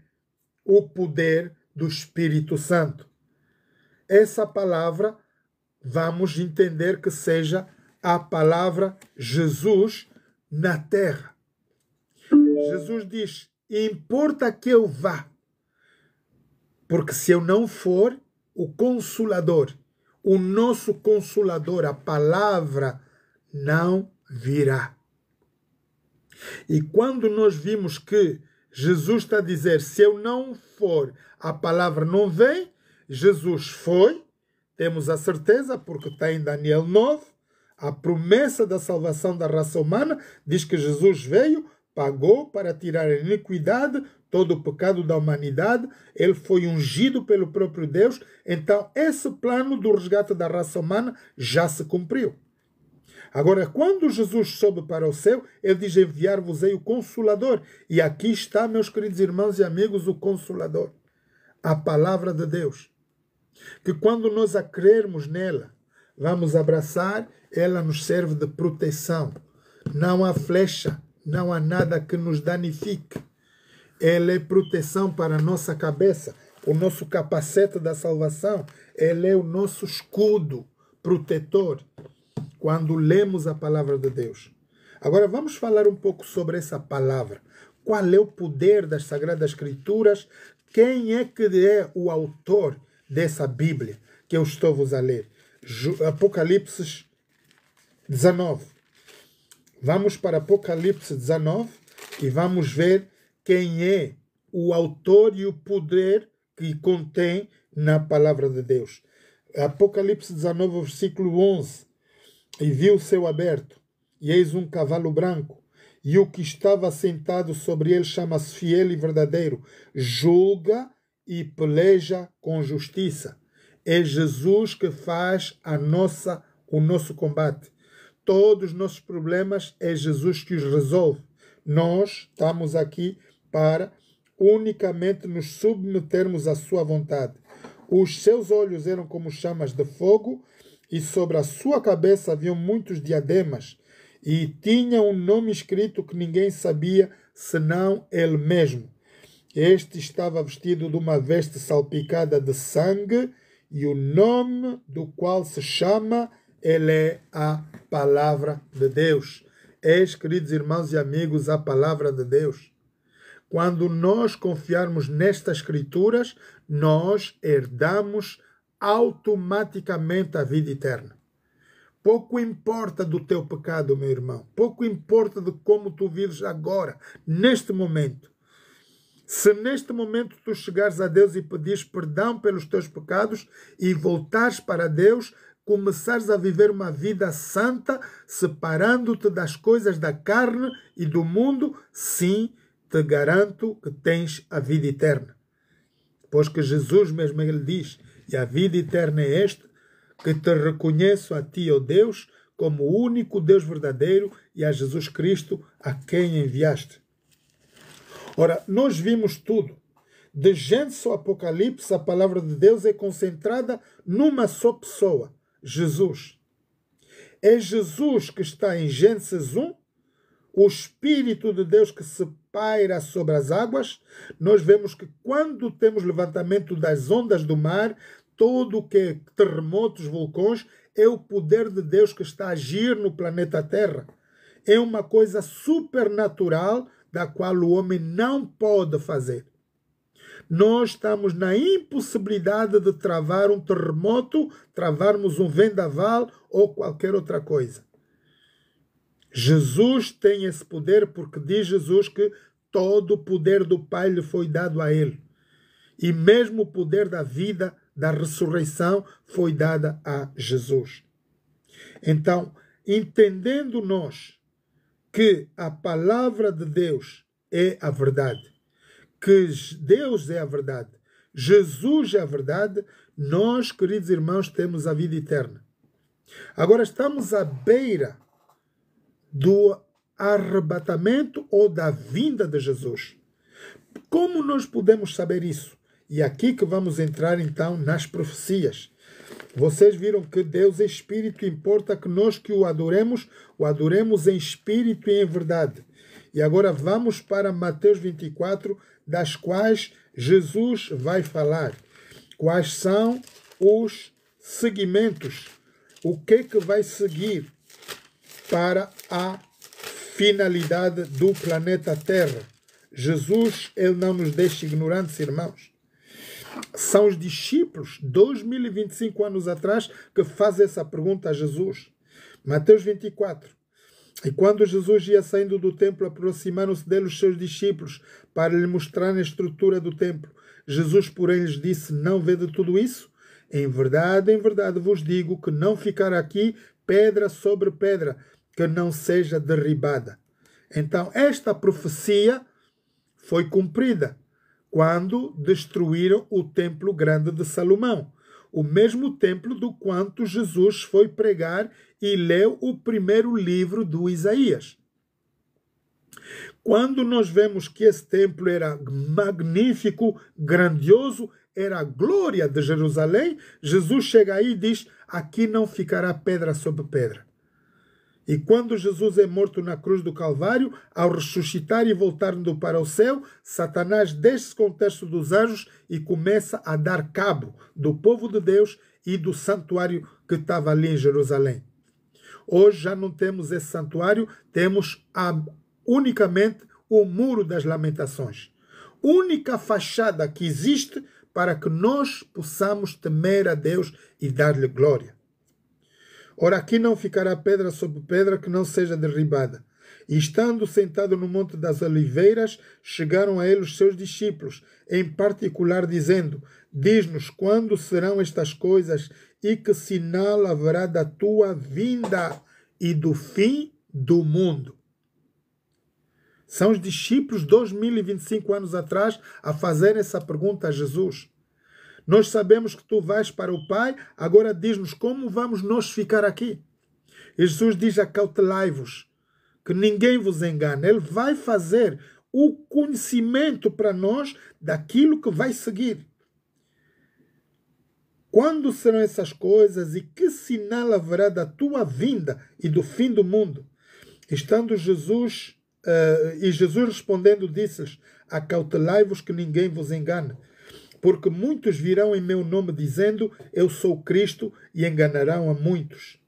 o poder do Espírito Santo. Essa palavra, vamos entender que seja a palavra Jesus na terra. Jesus diz, importa que eu vá, porque se eu não for, o Consolador, o nosso Consolador, a palavra, não virá. E quando nós vimos que Jesus está a dizer, se eu não for, a palavra não vem, Jesus foi, temos a certeza, porque está em Daniel 9, a promessa da salvação da raça humana, diz que Jesus veio, pagou para tirar a iniquidade todo o pecado da humanidade, ele foi ungido pelo próprio Deus, então esse plano do resgate da raça humana já se cumpriu. Agora, quando Jesus sobe para o céu, ele diz: enviar-vos-ei o Consolador. E aqui está, meus queridos irmãos e amigos, o Consolador. A palavra de Deus. Que quando nós a crermos nela, vamos abraçar, ela nos serve de proteção. Não há flecha, não há nada que nos danifique. Ela é proteção para a nossa cabeça, o nosso capacete da salvação. Ela é o nosso escudo protetor quando lemos a palavra de Deus. Agora vamos falar um pouco sobre essa palavra. Qual é o poder das Sagradas Escrituras? Quem é que é o autor dessa Bíblia que eu estou vos a ler? Apocalipse 19. Vamos para Apocalipse 19 e vamos ver quem é o autor e o poder que contém na palavra de Deus. Apocalipse 19, versículo 11. E vi o céu aberto, e eis um cavalo branco, e o que estava sentado sobre ele chama-se Fiel e Verdadeiro, julga e peleja com justiça. É Jesus que faz o nosso combate. Todos os nossos problemas é Jesus que os resolve. Nós estamos aqui para unicamente nos submetermos à sua vontade. Os seus olhos eram como chamas de fogo, e sobre a sua cabeça haviam muitos diademas, e tinha um nome escrito que ninguém sabia, senão ele mesmo. Este estava vestido de uma veste salpicada de sangue, e o nome do qual se chama, ele é a Palavra de Deus. És, queridos irmãos e amigos, a Palavra de Deus. Quando nós confiarmos nestas Escrituras, nós herdamos automaticamente a vida eterna. Pouco importa do teu pecado, meu irmão. Pouco importa de como tu vives agora, neste momento. Se neste momento tu chegares a Deus e pedires perdão pelos teus pecados e voltares para Deus, começares a viver uma vida santa, separando-te das coisas da carne e do mundo, sim, te garanto que tens a vida eterna. Pois que Jesus mesmo ele diz: e a vida eterna é esta, que te reconheço a ti, ó Deus, como o único Deus verdadeiro, e a Jesus Cristo a quem enviaste. Ora, nós vimos tudo. De Gênesis ao Apocalipse, a palavra de Deus é concentrada numa só pessoa, Jesus. É Jesus que está em Gênesis 1, o Espírito de Deus que se paira sobre as águas. Nós vemos que quando temos levantamento das ondas do mar, todo o que é terremotos, vulcões, é o poder de Deus que está a agir no planeta Terra. É uma coisa supernatural da qual o homem não pode fazer. Nós estamos na impossibilidade de travar um terremoto, travarmos um vendaval ou qualquer outra coisa. Jesus tem esse poder porque diz Jesus que todo o poder do Pai lhe foi dado a ele. E mesmo o poder da vida, da ressurreição, foi dada a Jesus. Então, entendendo nós que a palavra de Deus é a verdade, que Deus é a verdade, Jesus é a verdade, nós, queridos irmãos, temos a vida eterna. Agora estamos à beira do arrebatamento ou da vinda de Jesus. Como nós podemos saber isso? E aqui que vamos entrar então nas profecias. Vocês viram que Deus é Espírito, importa que nós que o adoremos em Espírito e em verdade. E agora vamos para Mateus 24, das quais Jesus vai falar. Quais são os seguimentos? O que é que vai seguir para a finalidade do planeta Terra? Jesus, ele não nos deixa ignorantes, irmãos. São os discípulos, 2025 anos atrás, que fazem essa pergunta a Jesus. Mateus 24. E quando Jesus ia saindo do templo, aproximaram-se dele os seus discípulos para lhe mostrar a estrutura do templo. Jesus, porém, lhes disse: não vede tudo isso? Em verdade vos digo que não ficará aqui pedra sobre pedra que não seja derribada. Então, esta profecia foi cumprida quando destruíram o templo grande de Salomão, o mesmo templo do quanto Jesus foi pregar e leu o primeiro livro do Isaías. Quando nós vemos que esse templo era magnífico, grandioso, era a glória de Jerusalém, Jesus chega aí e diz: aqui não ficará pedra sobre pedra. E quando Jesus é morto na cruz do Calvário, ao ressuscitar e voltando para o céu, Satanás deixa-se com o contexto dos anjos e começa a dar cabo do povo de Deus e do santuário que estava ali em Jerusalém. Hoje já não temos esse santuário, temos unicamente o Muro das Lamentações. Única fachada que existe para que nós possamos temer a Deus e dar-lhe glória. Ora, aqui não ficará pedra sobre pedra que não seja derribada. E estando sentado no Monte das Oliveiras, chegaram a ele os seus discípulos, em particular dizendo: diz-nos quando serão estas coisas e que sinal haverá da tua vinda e do fim do mundo. São os discípulos 2025 anos atrás a fazerem essa pergunta a Jesus. Nós sabemos que tu vais para o Pai, agora diz-nos como vamos nós ficar aqui. E Jesus diz: acautelai-vos, que ninguém vos engane. Ele vai fazer o conhecimento para nós daquilo que vai seguir. Quando serão essas coisas e que sinal haverá da tua vinda e do fim do mundo? Estando Jesus, e Jesus respondendo disse-lhes: acautelai-vos que ninguém vos engane. Porque muitos virão em meu nome dizendo: eu sou Cristo, e enganarão a muitos.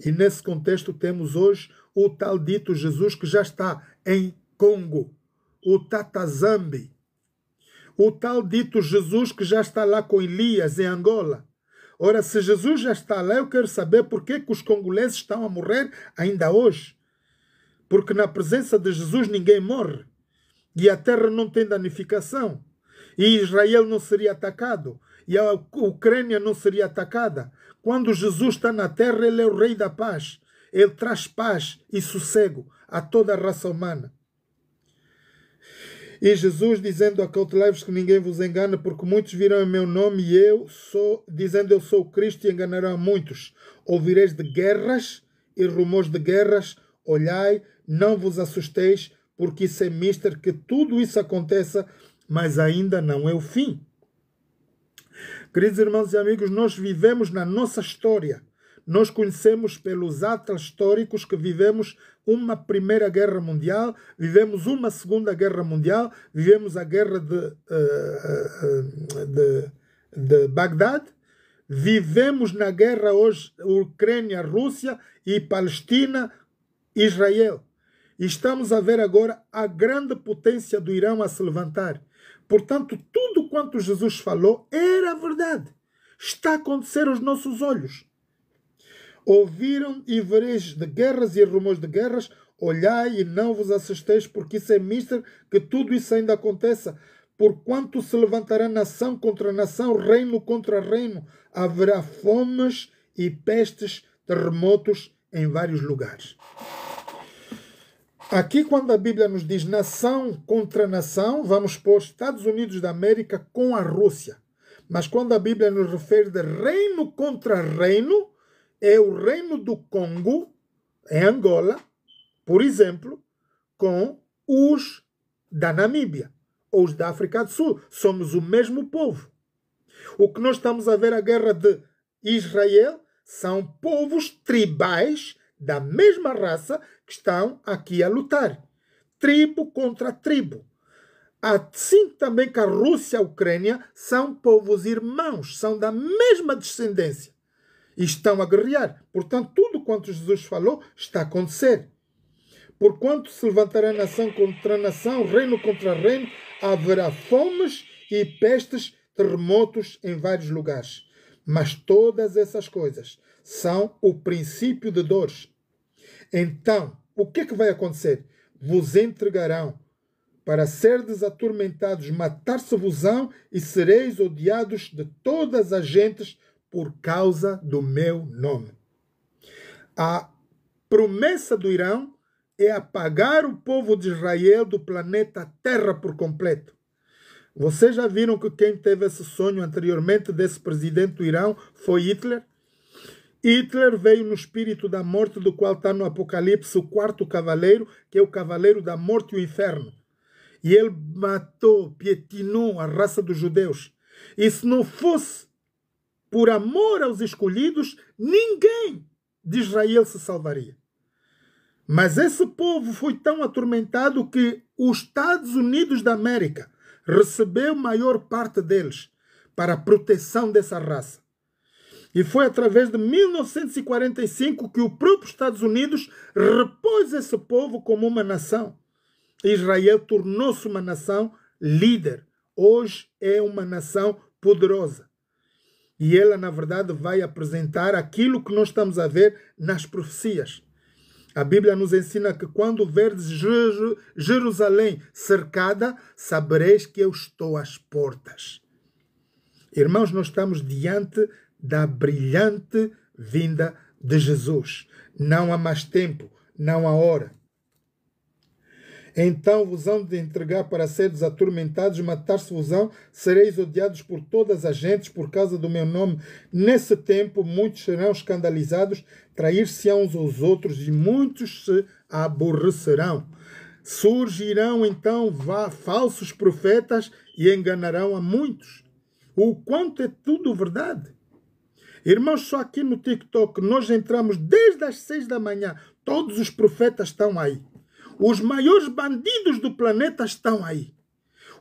E nesse contexto temos hoje o tal dito Jesus que já está em Congo, o Tata Zambi. O tal dito Jesus que já está lá com Elias em Angola. Ora, se Jesus já está lá, eu quero saber por que os congoleses estão a morrer ainda hoje. Porque na presença de Jesus ninguém morre. E a terra não tem danificação. E Israel não seria atacado. E a Ucrânia não seria atacada. Quando Jesus está na terra, ele é o rei da paz. Ele traz paz e sossego a toda a raça humana. E Jesus dizendo: acautelai-vos que ninguém vos engane, porque muitos virão em meu nome e dizendo eu sou o Cristo, e enganarão a muitos. Ouvireis de guerras e rumores de guerras. Olhai, não vos assusteis, porque isso é mister que tudo isso aconteça, mas ainda não é o fim. Queridos irmãos e amigos, nós vivemos na nossa história. Nós conhecemos pelos atos históricos que vivemos uma Primeira Guerra Mundial, vivemos uma Segunda Guerra Mundial, vivemos a guerra de Bagdad, vivemos na guerra hoje Ucrânia, Rússia e Palestina, Israel. E estamos a ver agora a grande potência do Irão a se levantar. Portanto, tudo quanto Jesus falou era verdade. Está a acontecer aos nossos olhos. Ouviram e vereis de guerras e rumores de guerras. Olhai e não vos assusteis, porque isso é mister que tudo isso ainda aconteça. Porquanto se levantará nação contra nação, reino contra reino. Haverá fomes e pestes, terremotos em vários lugares. Aqui, quando a Bíblia nos diz nação contra nação, vamos pôr Estados Unidos da América com a Rússia. Mas quando a Bíblia nos refere de reino contra reino, é o reino do Congo, em Angola, por exemplo, com os da Namíbia, ou os da África do Sul. Somos o mesmo povo. O que nós estamos a ver, a guerra de Israel, são povos tribais da mesma raça que estão aqui a lutar. Tribo contra tribo. Assim também que a Rússia e a Ucrânia são povos irmãos, são da mesma descendência. E estão a guerrear. Portanto, tudo quanto Jesus falou está a acontecer. Porquanto se levantará nação contra nação, reino contra reino, haverá fomes e pestes, terremotos em vários lugares. Mas todas essas coisas são o princípio de dores. Então, o que é que vai acontecer? Vos entregarão para serdes atormentados, matar-se-vos-ão e sereis odiados de todas as gentes por causa do meu nome. A promessa do Irão é apagar o povo de Israel do planeta Terra por completo. Vocês já viram que quem teve esse sonho anteriormente desse presidente do Irão foi Hitler? Hitler veio no espírito da morte, do qual está no Apocalipse o quarto cavaleiro, que é o cavaleiro da morte e o inferno. E ele matou, pietinou a raça dos judeus. E se não fosse por amor aos escolhidos, ninguém de Israel se salvaria. Mas esse povo foi tão atormentado que os Estados Unidos da América recebeu a maior parte deles para a proteção dessa raça. E foi através de 1945 que o próprio Estados Unidos repôs esse povo como uma nação. Israel tornou-se uma nação líder. Hoje é uma nação poderosa. E ela, na verdade, vai apresentar aquilo que nós estamos a ver nas profecias. A Bíblia nos ensina que quando verdes Jerusalém cercada, sabereis que eu estou às portas. Irmãos, nós estamos diante da brilhante vinda de Jesus. Não há mais tempo, não há hora. Então vos hão de entregar para seres atormentados, matar-se-vos-ão, sereis odiados por todas as gentes por causa do meu nome. Nesse tempo muitos serão escandalizados, trair-se-ão uns aos outros e muitos se aborrecerão. Surgirão então falsos profetas e enganarão a muitos. O quanto é tudo verdade. Irmãos, só aqui no TikTok nós entramos desde as 6 da manhã. Todos os profetas estão aí. Os maiores bandidos do planeta estão aí.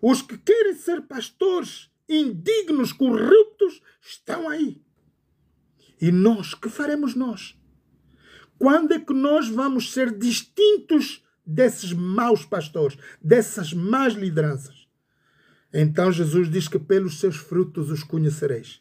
Os que querem ser pastores indignos, corruptos, estão aí. E nós, que faremos nós? Quando é que nós vamos ser distintos desses maus pastores, dessas más lideranças? Então Jesus diz que pelos seus frutos os conhecereis.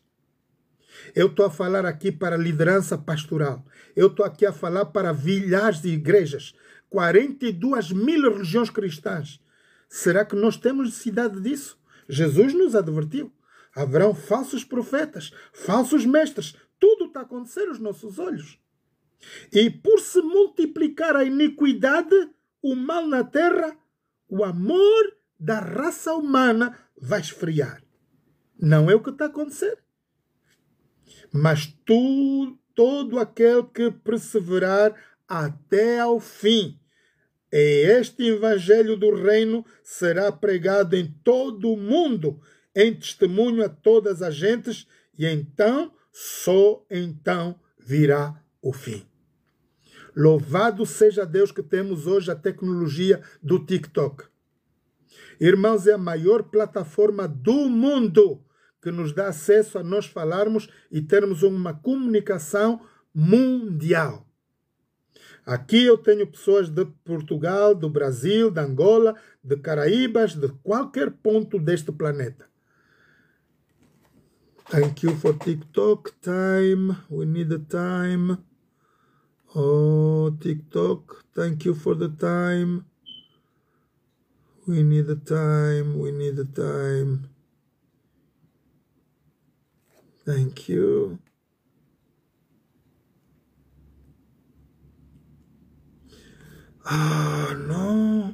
Eu estou a falar aqui para a liderança pastoral. Eu estou aqui a falar para milhares de igrejas. 42 mil religiões cristãs. Será que nós temos necessidade disso? Jesus nos advertiu. Haverão falsos profetas, falsos mestres. Tudo está a acontecer aos nossos olhos. E por se multiplicar a iniquidade, o mal na terra, o amor da raça humana vai esfriar. Não é o que está a acontecer. Mas todo aquele que perseverar até ao fim, este evangelho do reino será pregado em todo o mundo, em testemunho a todas as gentes, e então, só então, virá o fim. Louvado seja Deus que temos hoje a tecnologia do TikTok. Irmãos, é a maior plataforma do mundo que nos dá acesso a nós falarmos e termos uma comunicação mundial. Aqui eu tenho pessoas de Portugal, do Brasil, de Angola, de Caraíbas, de qualquer ponto deste planeta. Thank you for TikTok time. We need the time. Oh, TikTok, thank you for the time. We need the time. We need the time. Thank you. Ah, no.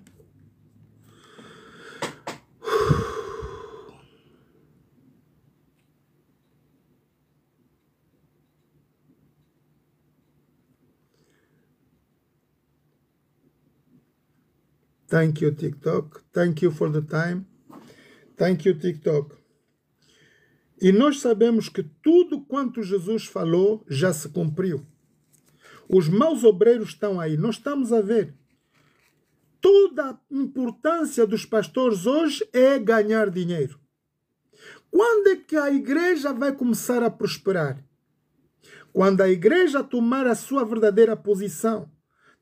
Thank you, TikTok. Thank you for the time. Thank you, TikTok. E nós sabemos que tudo quanto Jesus falou já se cumpriu. Os maus obreiros estão aí. Nós estamos a ver. Toda a importância dos pastores hoje é ganhar dinheiro. Quando é que a igreja vai começar a prosperar? Quando a igreja tomar a sua verdadeira posição.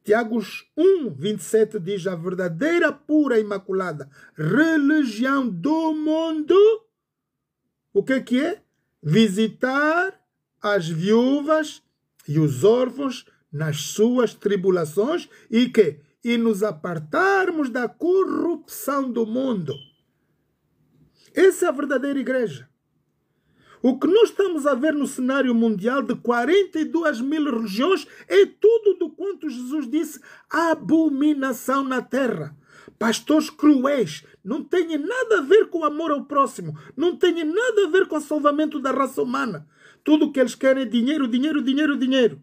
Tiago 1, 27 diz: a verdadeira, pura e imaculada religião do mundo. O que é? Visitar as viúvas e os órfãos nas suas tribulações e nos apartarmos da corrupção do mundo. Essa é a verdadeira igreja. O que nós estamos a ver no cenário mundial de 42 mil religiões é tudo do quanto Jesus disse, abominação na terra. Pastores cruéis, não tem nada a ver com o amor ao próximo, não tem nada a ver com o salvamento da raça humana. Tudo o que eles querem é dinheiro, dinheiro, dinheiro, dinheiro.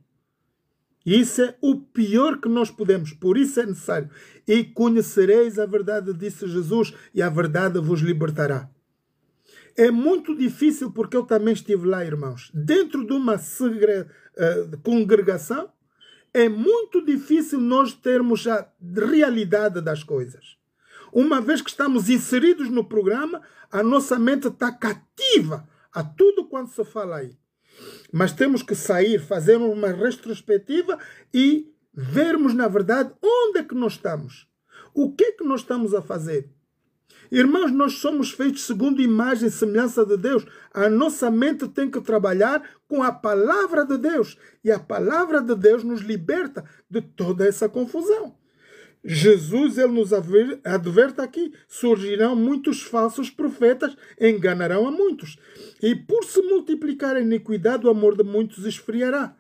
E isso é o pior que nós podemos, por isso é necessário. E conhecereis a verdade, disse Jesus, e a verdade vos libertará. É muito difícil, porque eu também estive lá, irmãos. Dentro de uma congregação, é muito difícil nós termos a realidade das coisas. Uma vez que estamos inseridos no programa, a nossa mente está cativa a tudo quanto se fala aí. Mas temos que sair, fazer uma retrospectiva e vermos, na verdade, onde é que nós estamos. O que é que nós estamos a fazer? Irmãos, nós somos feitos segundo a imagem e semelhança de Deus. A nossa mente tem que trabalhar com a palavra de Deus. E a palavra de Deus nos liberta de toda essa confusão. Jesus, ele nos adverte aqui, surgirão muitos falsos profetas, enganarão a muitos. E por se multiplicar a iniquidade, o amor de muitos esfriará.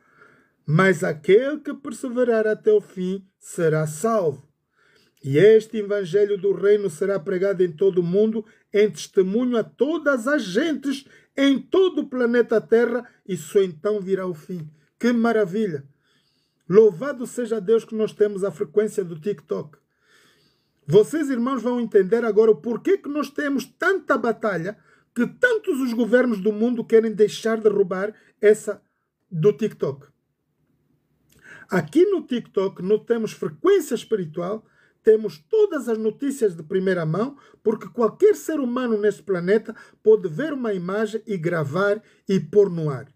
Mas aquele que perseverar até o fim será salvo. E este evangelho do reino será pregado em todo o mundo, em testemunho a todas as gentes, em todo o planeta Terra, e só então virá o fim. Que maravilha! Louvado seja Deus que nós temos a frequência do TikTok. Vocês, irmãos, vão entender agora o porquê que nós temos tanta batalha, que tantos os governos do mundo querem deixar de roubar essa do TikTok. Aqui no TikTok não temos frequência espiritual, temos todas as notícias de primeira mão, porque qualquer ser humano neste planeta pode ver uma imagem e gravar e pôr no ar.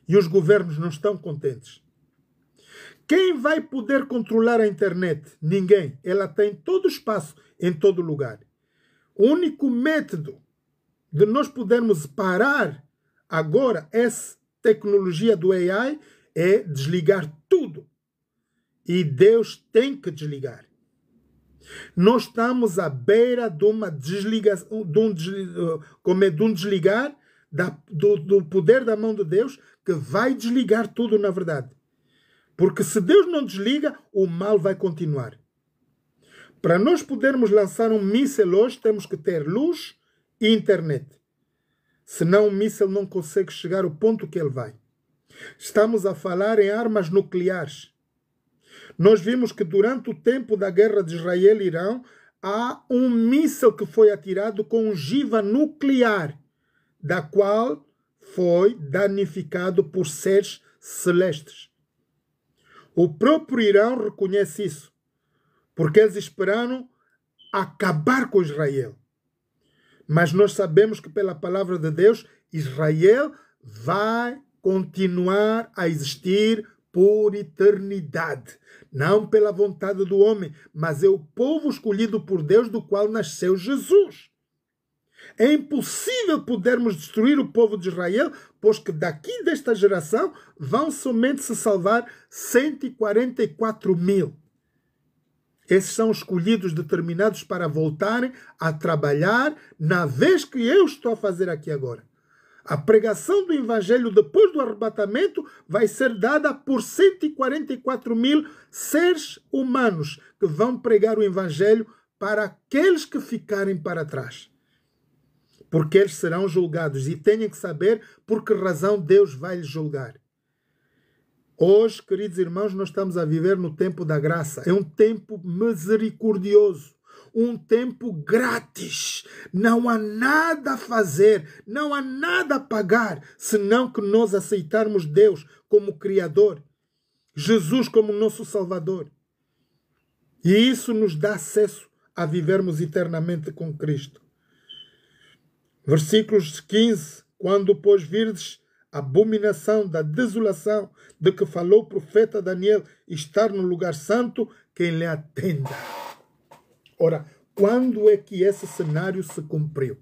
E os governos não estão contentes. Quem vai poder controlar a internet? Ninguém. Ela tem todo o espaço, em todo lugar. O único método de nós podermos parar agora essa tecnologia do AI é desligar tudo. E Deus tem que desligar. Nós estamos à beira de uma desligação, de um desligar do poder da mão de Deus, que vai desligar tudo, na verdade. Porque se Deus não desliga, o mal vai continuar. Para nós podermos lançar um míssil hoje, temos que ter luz e internet. Senão o míssil não consegue chegar ao ponto que ele vai. Estamos a falar em armas nucleares. Nós vimos que durante o tempo da guerra de Israel e Irão, há um míssil que foi atirado com ogiva nuclear, da qual foi danificado por seres celestes. O próprio Irão reconhece isso, porque eles esperaram acabar com Israel. Mas nós sabemos que pela palavra de Deus, Israel vai continuar a existir por eternidade. Não pela vontade do homem, mas é o povo escolhido por Deus, do qual nasceu Jesus. É impossível podermos destruir o povo de Israel, pois que daqui desta geração vão somente se salvar 144 mil. Esses são escolhidos, determinados para voltarem a trabalhar na vez que eu estou a fazer aqui agora. A pregação do Evangelho depois do arrebatamento vai ser dada por 144 mil seres humanos que vão pregar o Evangelho para aqueles que ficarem para trás. Porque eles serão julgados e têm que saber por que razão Deus vai lhes julgar. Hoje, queridos irmãos, nós estamos a viver no tempo da graça. É um tempo misericordioso. Um tempo grátis. Não há nada a fazer, não há nada a pagar, senão que nós aceitarmos Deus como Criador, Jesus como nosso Salvador. E isso nos dá acesso a vivermos eternamente com Cristo. Versículos 15. Quando, pois, virdes a abominação da desolação de que falou o profeta Daniel, estar no lugar santo, quem lhe atenda. Ora, quando é que esse cenário se cumpriu?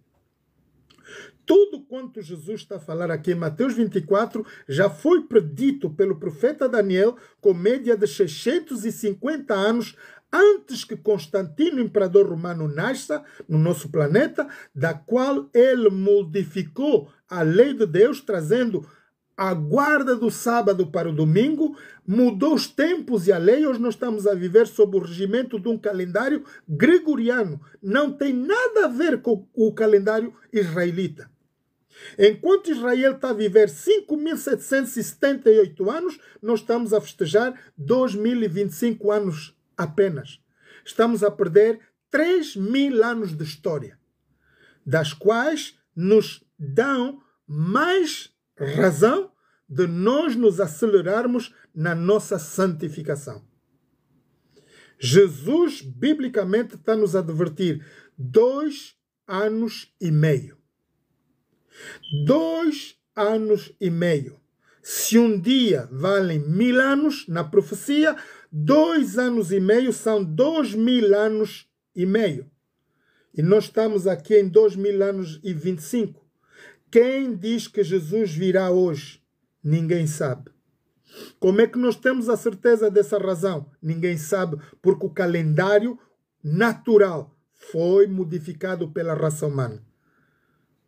Tudo quanto Jesus está a falar aqui em Mateus 24 já foi predito pelo profeta Daniel com média de 650 anos antes que Constantino, imperador romano, nasça no nosso planeta, da qual ele modificou a lei de Deus, trazendo a guarda do sábado para o domingo, mudou os tempos e a lei. Hoje nós estamos a viver sob o regimento de um calendário gregoriano. Não tem nada a ver com o calendário israelita. Enquanto Israel está a viver 5.778 anos, nós estamos a festejar 2.025 anos apenas. Estamos a perder 3.000 anos de história, das quais nos dão mais razão de nós nos acelerarmos na nossa santificação. Jesus, biblicamente, está nos a advertir 2 anos e meio. 2 anos e meio. Se um dia valem 1.000 anos, na profecia, 2 anos e meio são 2.000 anos e meio. E nós estamos aqui em 2.000 anos e 25. Quem diz que Jesus virá hoje? Ninguém sabe. Como é que nós temos a certeza dessa razão? Ninguém sabe, porque o calendário natural foi modificado pela raça humana.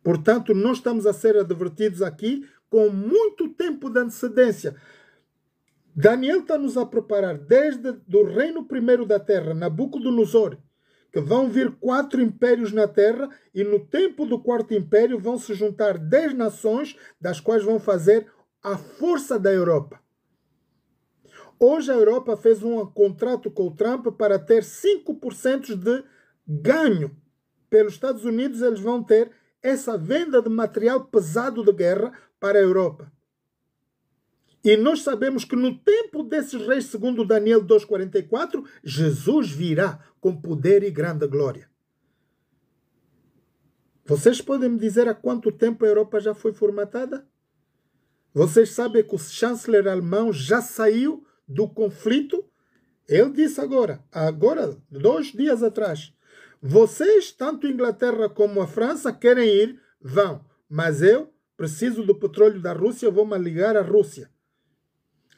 Portanto, nós estamos a ser advertidos aqui com muito tempo de antecedência. Daniel está-nos a preparar desde o reino primeiro da terra, Nabucodonosor, que vão vir 4 impérios na terra, e no tempo do 4º império vão se juntar 10 nações, das quais vão fazer a força da Europa. Hoje a Europa fez um contrato com o Trump para ter 5% de ganho. Pelos Estados Unidos eles vão ter essa venda de material pesado de guerra para a Europa. E nós sabemos que no tempo desses reis, segundo Daniel 2,44, Jesus virá com poder e grande glória. Vocês podem me dizer há quanto tempo a Europa já foi formatada? Vocês sabem que o chanceler alemão já saiu do conflito? Ele disse agora, 2 dias atrás, vocês, tanto a Inglaterra como a França, querem ir, vão. Mas eu preciso do petróleo da Rússia, vou-me ligar à Rússia.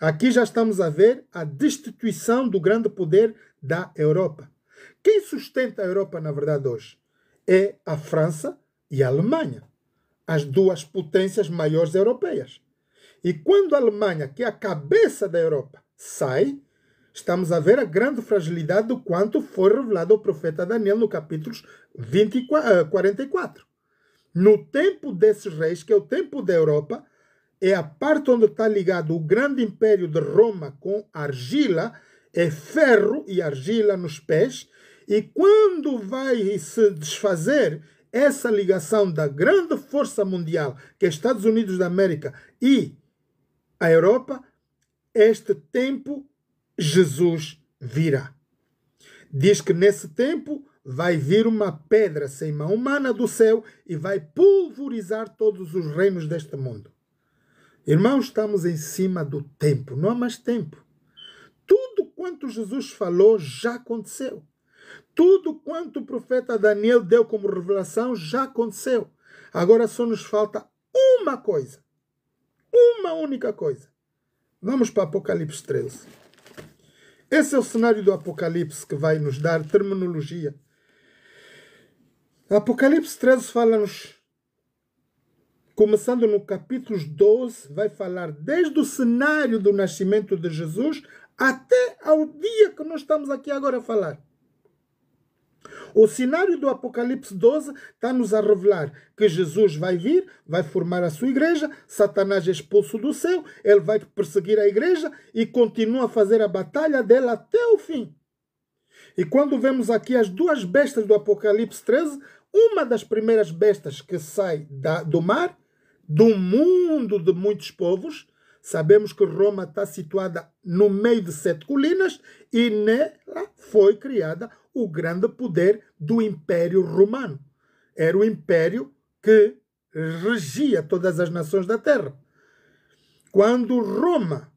Aqui já estamos a ver a destituição do grande poder da Europa. Quem sustenta a Europa, na verdade, hoje? É a França e a Alemanha, as 2 potências maiores europeias. E quando a Alemanha, que é a cabeça da Europa, sai, estamos a ver a grande fragilidade do quanto foi revelado ao profeta Daniel no capítulo 44. No tempo desses reis, que é o tempo da Europa, é a parte onde está ligado o grande império de Roma com argila, é ferro e argila nos pés, e quando vai se desfazer essa ligação da grande força mundial, que é Estados Unidos da América e a Europa, este tempo Jesus virá. Diz que nesse tempo vai vir uma pedra sem mão humana do céu e vai pulverizar todos os reinos deste mundo. Irmãos, estamos em cima do tempo, não há mais tempo. Tudo quanto Jesus falou já aconteceu. Tudo quanto o profeta Daniel deu como revelação já aconteceu. Agora só nos falta uma coisa. Uma única coisa. Vamos para Apocalipse 13. Esse é o cenário do Apocalipse que vai nos dar terminologia. Apocalipse 13 fala-nos, começando no capítulo 12, vai falar desde o cenário do nascimento de Jesus até ao dia que nós estamos aqui agora a falar. O cenário do Apocalipse 12 está-nos a revelar que Jesus vai vir, vai formar a sua igreja, Satanás é expulso do céu, ele vai perseguir a igreja e continua a fazer a batalha dela até o fim. E quando vemos aqui as 2 bestas do Apocalipse 13, uma das primeiras bestas que sai do mar, do mundo de muitos povos, sabemos que Roma está situada no meio de 7 colinas e nela foi criada o grande poder do Império Romano. Era o império que regia todas as nações da terra. Quando Roma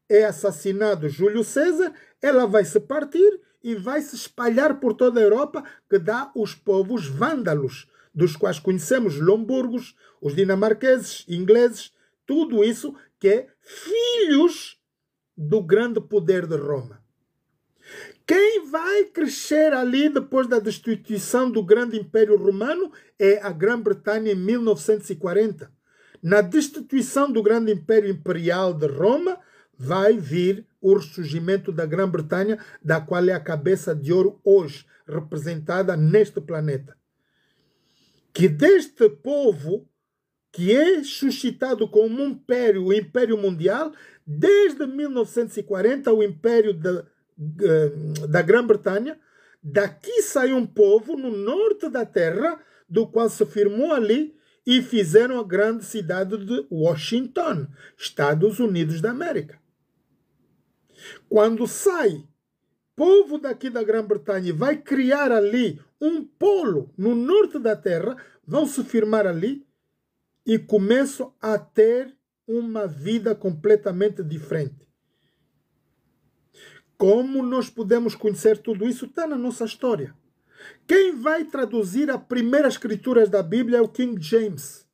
é assassinado Júlio César, ela vai se partir e vai se espalhar por toda a Europa, que dá os povos vândalos dos quais conhecemos lomburgos, os dinamarqueses, ingleses, tudo isso que é filhos do grande poder de Roma. Quem vai crescer ali depois da destituição do grande Império Romano é a Grã-Bretanha em 1940. Na destituição do grande Império Imperial de Roma, vai vir o ressurgimento da Grã-Bretanha, da qual é a cabeça de ouro hoje, representada neste planeta. Que deste povo, que é suscitado como um império, o Império Mundial, desde 1940, o Império da Grã-Bretanha, daqui sai um povo no norte da terra, do qual se firmou ali e fizeram a grande cidade de Washington, Estados Unidos da América. Quando sai povo daqui da Grã-Bretanha e vai criar ali um polo no norte da terra, vão se firmar ali e começam a ter uma vida completamente diferente. Como nós podemos conhecer tudo isso? Está na nossa história. Quem vai traduzir as primeiras escrituras da Bíblia é o King James.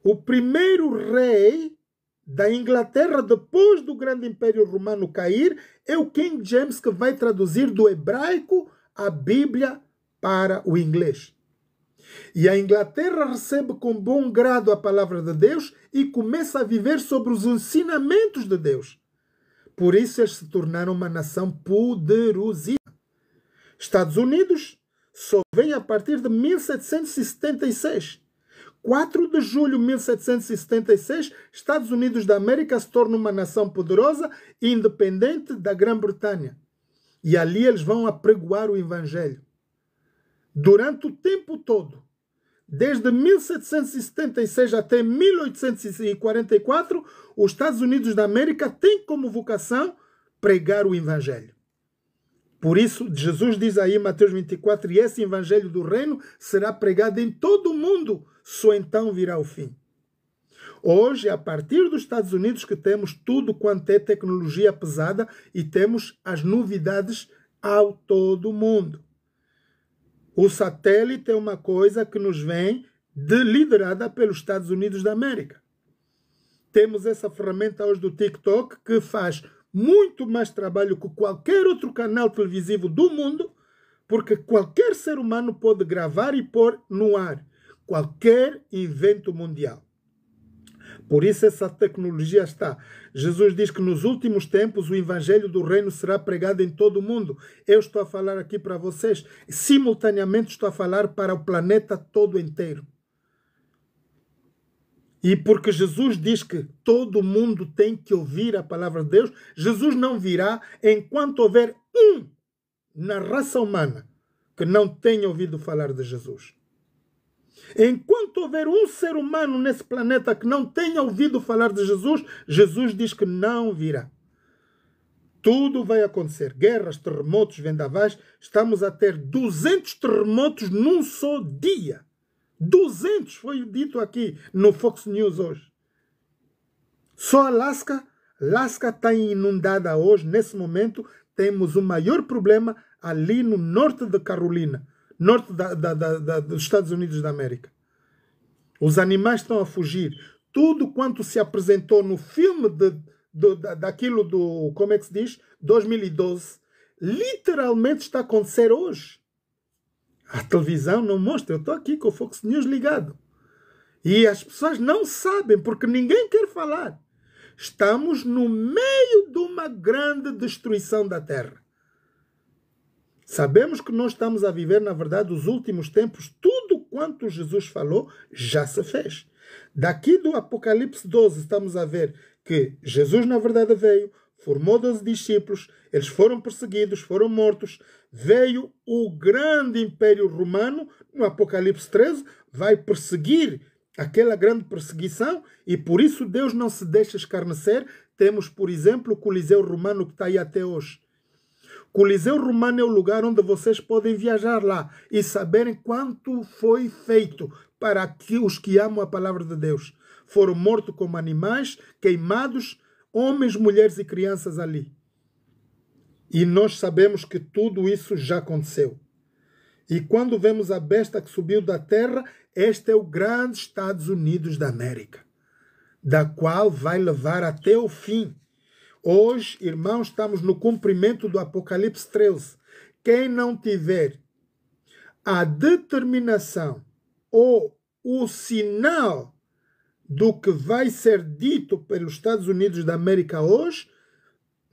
O primeiro rei da Inglaterra, depois do grande Império Romano cair, é o King James que vai traduzir do hebraico a Bíblia para o inglês. E a Inglaterra recebe com bom grado a palavra de Deus e começa a viver sobre os ensinamentos de Deus. Por isso eles se tornaram uma nação poderosíssima. Estados Unidos só vem a partir de 1776. 4 de julho de 1776, Estados Unidos da América se torna uma nação poderosa e independente da Grã-Bretanha. E ali eles vão apregoar o Evangelho. Durante o tempo todo, desde 1776 até 1844, os Estados Unidos da América têm como vocação pregar o Evangelho. Por isso, Jesus diz aí em Mateus 24, e esse Evangelho do Reino será pregado em todo o mundo, só então virá o fim. Hoje, a partir dos Estados Unidos, que temos tudo quanto é tecnologia pesada e temos as novidades ao todo mundo. O satélite é uma coisa que nos vem liderada pelos Estados Unidos da América. Temos essa ferramenta hoje do TikTok que faz muito mais trabalho que qualquer outro canal televisivo do mundo, porque qualquer ser humano pode gravar e pôr no ar qualquer evento mundial. Por isso essa tecnologia está. Jesus diz que nos últimos tempos o Evangelho do Reino será pregado em todo o mundo. Eu estou a falar aqui para vocês. Simultaneamente estou a falar para o planeta todo inteiro. E porque Jesus diz que todo mundo tem que ouvir a palavra de Deus, Jesus não virá enquanto houver um na raça humana que não tenha ouvido falar de Jesus. Enquanto houver um ser humano nesse planeta que não tenha ouvido falar de Jesus, Jesus diz que não virá. Tudo vai acontecer. Guerras, terremotos, vendavais. Estamos a ter 200 terremotos num só dia. 200 foi dito aqui no Fox News hoje. Só Alaska está inundada hoje. Nesse momento temos o maior problema ali no norte da Carolina. Norte dos Estados Unidos da América. Os animais estão a fugir. Tudo quanto se apresentou no filme daquilo do, como é que se diz? 2012, literalmente está a acontecer hoje. A televisão não mostra. Eu estou aqui com o Fox News ligado. E as pessoas não sabem, porque ninguém quer falar. Estamos no meio de uma grande destruição da Terra. Sabemos que nós estamos a viver, na verdade, os últimos tempos. Tudo quanto Jesus falou já se fez. Daqui do Apocalipse 12 estamos a ver que Jesus, na verdade, veio, formou 12 discípulos, eles foram perseguidos, foram mortos. Veio o grande Império Romano, no Apocalipse 13, vai perseguir aquela grande perseguição e por isso Deus não se deixa escarnecer. Temos, por exemplo, o Coliseu Romano que está aí até hoje. Coliseu Romano é o lugar onde vocês podem viajar lá e saberem quanto foi feito para que os que amam a palavra de Deus. Foram mortos como animais, queimados, homens, mulheres e crianças ali. E nós sabemos que tudo isso já aconteceu. E quando vemos a besta que subiu da terra, este é o grande Estados Unidos da América, da qual vai levar até o fim. Hoje, irmãos, estamos no cumprimento do Apocalipse 13. Quem não tiver a determinação ou o sinal do que vai ser dito pelos Estados Unidos da América hoje,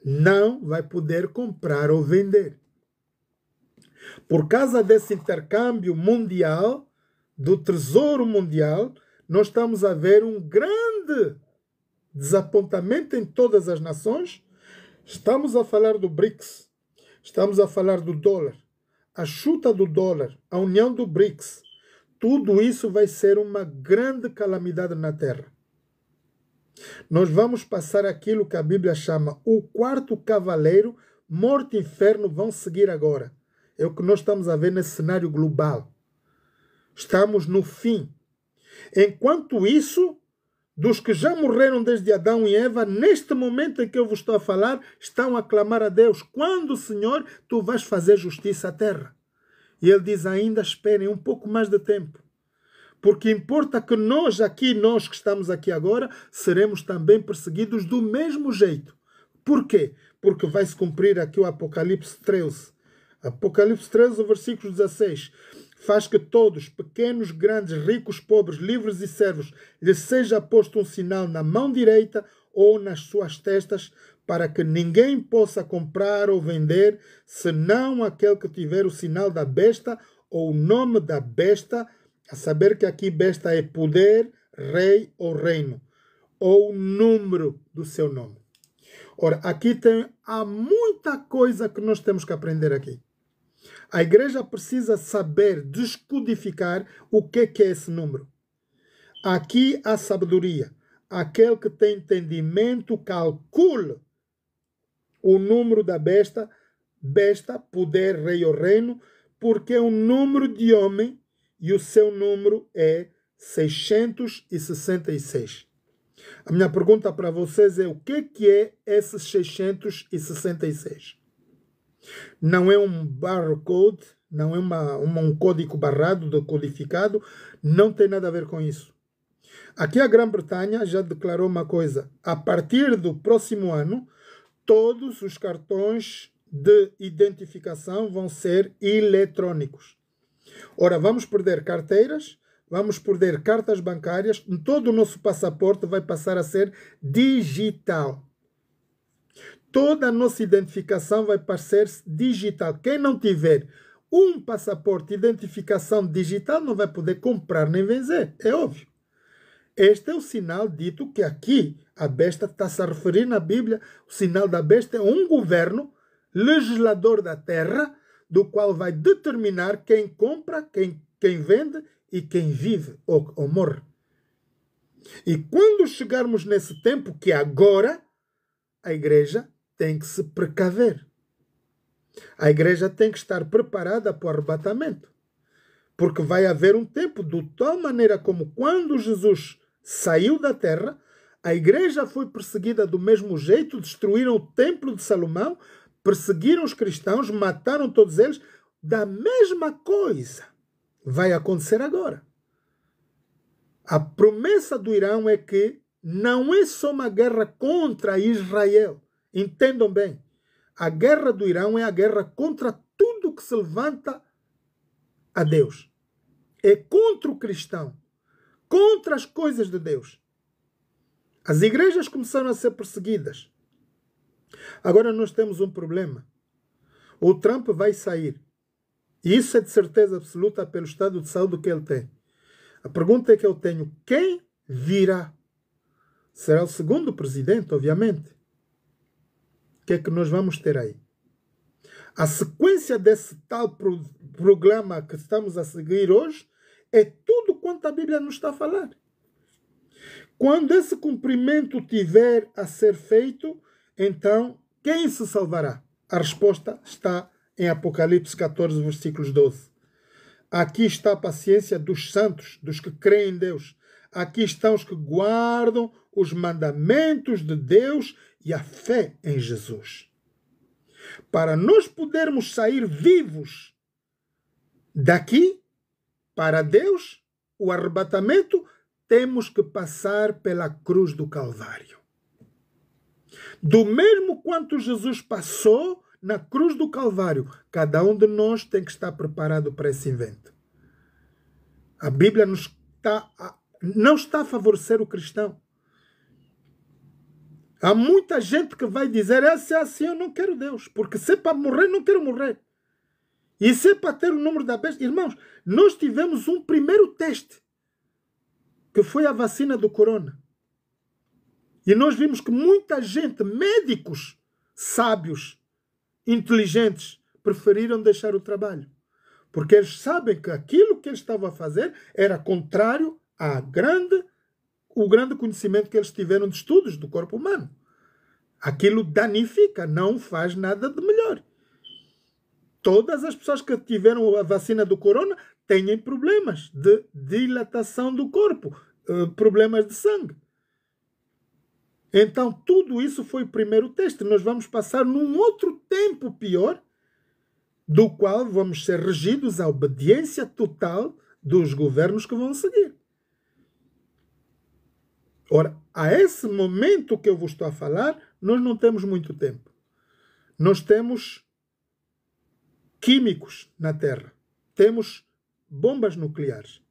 não vai poder comprar ou vender. Por causa desse intercâmbio mundial, do tesouro mundial, nós estamos a ver um grande desapontamento em todas as nações. Estamos a falar do BRICS, estamos a falar do dólar, a chuta do dólar, a união do BRICS. Tudo isso vai ser uma grande calamidade na Terra. Nós vamos passar aquilo que a Bíblia chama o quarto cavaleiro, morte e inferno vão seguir agora. É o que nós estamos a ver nesse cenário global. Estamos no fim. Enquanto isso, dos que já morreram desde Adão e Eva, neste momento em que eu vos estou a falar, estão a clamar a Deus: quando, Senhor, tu vais fazer justiça à terra? E ele diz ainda: esperem um pouco mais de tempo. Porque importa que nós que estamos aqui agora, seremos também perseguidos do mesmo jeito. Por quê? Porque vai se cumprir aqui o Apocalipse 13. Apocalipse 13, versículo 16. Faz que todos, pequenos, grandes, ricos, pobres, livres e servos, lhes seja posto um sinal na mão direita ou nas suas testas, para que ninguém possa comprar ou vender, senão aquele que tiver o sinal da besta ou o nome da besta, a saber que aqui besta é poder, rei ou reino, ou o número do seu nome. Ora, aqui há muita coisa que nós temos que aprender aqui. A igreja precisa saber descodificar o que é esse número. Aqui há sabedoria. Aquele que tem entendimento, calcule o número da besta, poder, rei ou reino, porque é um número de homem e o seu número é 666. A minha pergunta para vocês é: o que é esse 666? Não é um barcode, não é um código barrado, decodificado, não tem nada a ver com isso. Aqui a Grã-Bretanha já declarou uma coisa: a partir do próximo ano, todos os cartões de identificação vão ser eletrônicos. Ora, vamos perder carteiras, vamos perder cartas bancárias, todo o nosso passaporte vai passar a ser digital. Toda a nossa identificação vai passar digital. Quem não tiver um passaporte de identificação digital não vai poder comprar nem vender. É óbvio. Este é o sinal dito que aqui a besta está se a referir na Bíblia. O sinal da besta é um governo legislador da terra, do qual vai determinar quem compra, quem vende e quem vive ou morre. E quando chegarmos nesse tempo, que é agora, a igreja tem que se precaver. A igreja tem que estar preparada para o arrebatamento. Porque vai haver um tempo, de tal maneira como quando Jesus saiu da terra, a igreja foi perseguida do mesmo jeito, destruíram o templo de Salomão, perseguiram os cristãos, mataram todos eles. Da mesma coisa vai acontecer agora. A promessa do Irão é que não é só uma guerra contra Israel. Entendam bem. A guerra do Irão é a guerra contra tudo que se levanta a Deus. É contra o cristão. Contra as coisas de Deus. As igrejas começaram a ser perseguidas. Agora nós temos um problema. O Trump vai sair. E isso é de certeza absoluta pelo estado de saúde que ele tem. A pergunta é que eu tenho: quem virá? Será o segundo presidente, obviamente. O que é que nós vamos ter aí? A sequência desse tal programa que estamos a seguir hoje é tudo quanto a Bíblia nos está a falar. Quando esse cumprimento tiver a ser feito, então quem se salvará? A resposta está em Apocalipse 14, versículos 12. Aqui está a paciência dos santos, dos que creem em Deus. Aqui estão os que guardam os mandamentos de Deus e a fé em Jesus. Para nós podermos sair vivos Daqui para Deus, o arrebatamento, temos que passar pela cruz do Calvário. Do mesmo quanto Jesus passou na cruz do Calvário, cada um de nós tem que estar preparado para esse evento. A Bíblia não está a favorecer o cristão. Há muita gente que vai dizer, se é assim eu não quero Deus, porque se é para morrer, não quero morrer. E se é para ter o número da besta. Irmãos, nós tivemos um primeiro teste, que foi a vacina do corona. E nós vimos que muita gente, médicos sábios, inteligentes, preferiram deixar o trabalho. Porque eles sabem que aquilo que eles estavam a fazer era contrário o grande conhecimento que eles tiveram de estudos do corpo humano. Aquilo danifica, não faz nada de melhor. Todas as pessoas que tiveram a vacina do corona têm problemas de dilatação do corpo, problemas de sangue. Então, tudo isso foi o primeiro teste. Nós vamos passar num outro tempo pior, do qual vamos ser regidos à obediência total dos governos que vão seguir. Ora, a esse momento que eu vos estou a falar, nós não temos muito tempo. Nós temos químicos na Terra. Temos bombas nucleares.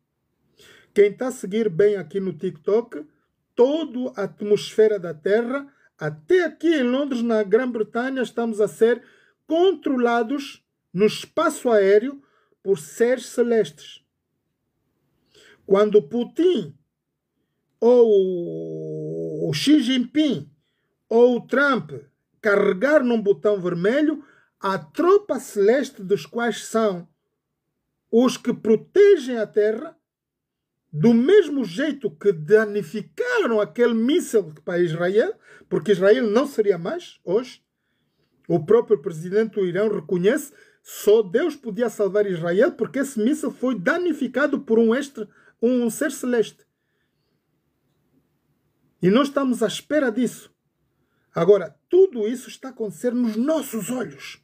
Quem está a seguir bem aqui no TikTok, toda a atmosfera da Terra, até aqui em Londres, na Grã-Bretanha, estamos a ser controlados no espaço aéreo por seres celestes. Quando Putin, ou o Xi Jinping, ou o Trump carregar num botão vermelho, a tropa celeste, dos quais são os que protegem a Terra, do mesmo jeito que danificaram aquele míssil para Israel, porque Israel não seria mais hoje. O próprio presidente do Irão reconhece, só Deus podia salvar Israel, porque esse míssil foi danificado por um ser celeste. E nós estamos à espera disso. Agora, tudo isso está a acontecer nos nossos olhos.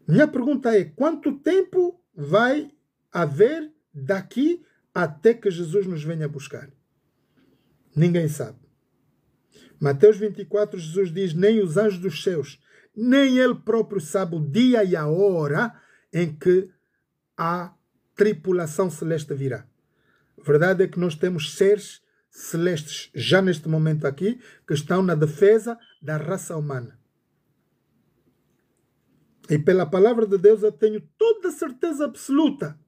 Minha pergunta é, quanto tempo vai haver daqui até que Jesus nos venha buscar? Ninguém sabe. Mateus 24, Jesus diz, nem os anjos dos céus, nem ele próprio sabe o dia e a hora em que a tripulação celeste virá. A verdade é que nós temos seres celestes, já neste momento aqui, que estão na defesa da raça humana. E pela palavra de Deus eu tenho toda a certeza absoluta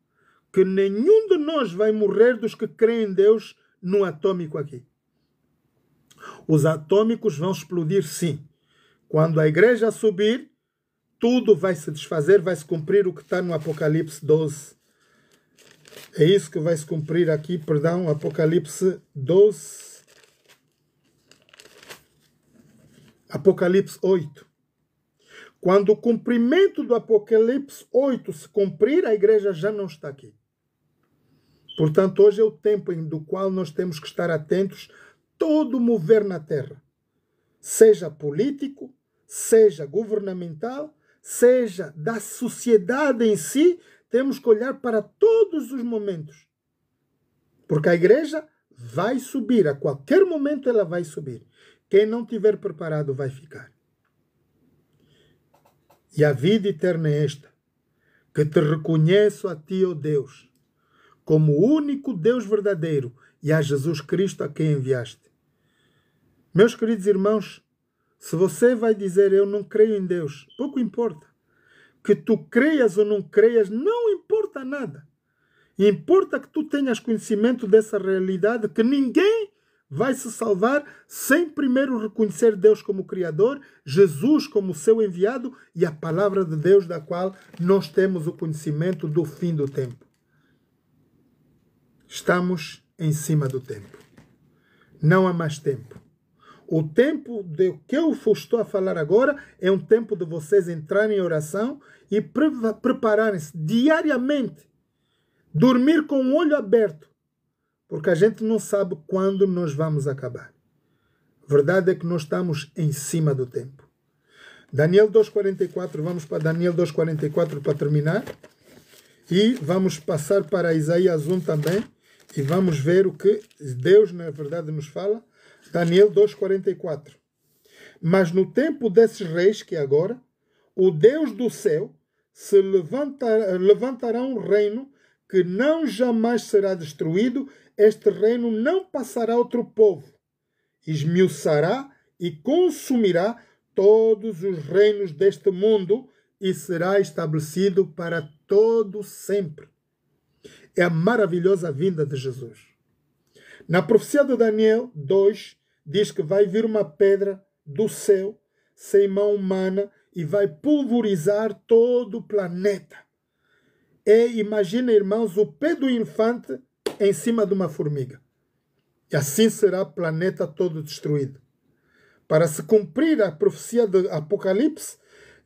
que nenhum de nós vai morrer dos que creem em Deus no atômico aqui. Os atômicos vão explodir, sim. Quando a igreja subir, tudo vai se desfazer, vai se cumprir o que está no Apocalipse 12. É isso que vai se cumprir aqui, perdão, Apocalipse 12. Apocalipse 8. Quando o cumprimento do Apocalipse 8 se cumprir, a igreja já não está aqui. Portanto, hoje é o tempo do qual nós temos que estar atentos todo mover na terra. Seja político, seja governamental, seja da sociedade em si, temos que olhar para todos os momentos. Porque a igreja vai subir, a qualquer momento ela vai subir. Quem não estiver preparado vai ficar. E a vida eterna é esta, que te reconheço a ti, ó Deus, como o único Deus verdadeiro e a Jesus Cristo a quem enviaste. Meus queridos irmãos, se você vai dizer eu não creio em Deus, pouco importa. Que tu creias ou não creias, não importa nada. Importa que tu tenhas conhecimento dessa realidade, que ninguém vai se salvar sem primeiro reconhecer Deus como Criador, Jesus como seu enviado e a palavra de Deus da qual nós temos o conhecimento do fim do tempo. Estamos em cima do tempo. Não há mais tempo. O tempo de que eu estou a falar agora é um tempo de vocês entrarem em oração e prepararem-se diariamente. Dormir com o olho aberto. Porque a gente não sabe quando nós vamos acabar. A verdade é que nós estamos em cima do tempo. Daniel 2,44, vamos para Daniel 2,44 para terminar. E vamos passar para Isaías 1 também e vamos ver o que Deus, na verdade, nos fala. Daniel 2,44. Mas no tempo desses reis, que é agora, o Deus do céu se levantará um reino que não jamais será destruído. Este reino não passará a outro povo. Esmiuçará e consumirá todos os reinos deste mundo e será estabelecido para todo sempre. É a maravilhosa vinda de Jesus. Na profecia de Daniel 2, diz que vai vir uma pedra do céu, sem mão humana, e vai pulverizar todo o planeta. Imagina, irmãos, o pé do infante em cima de uma formiga. E assim será o planeta todo destruído. Para se cumprir a profecia de Apocalipse,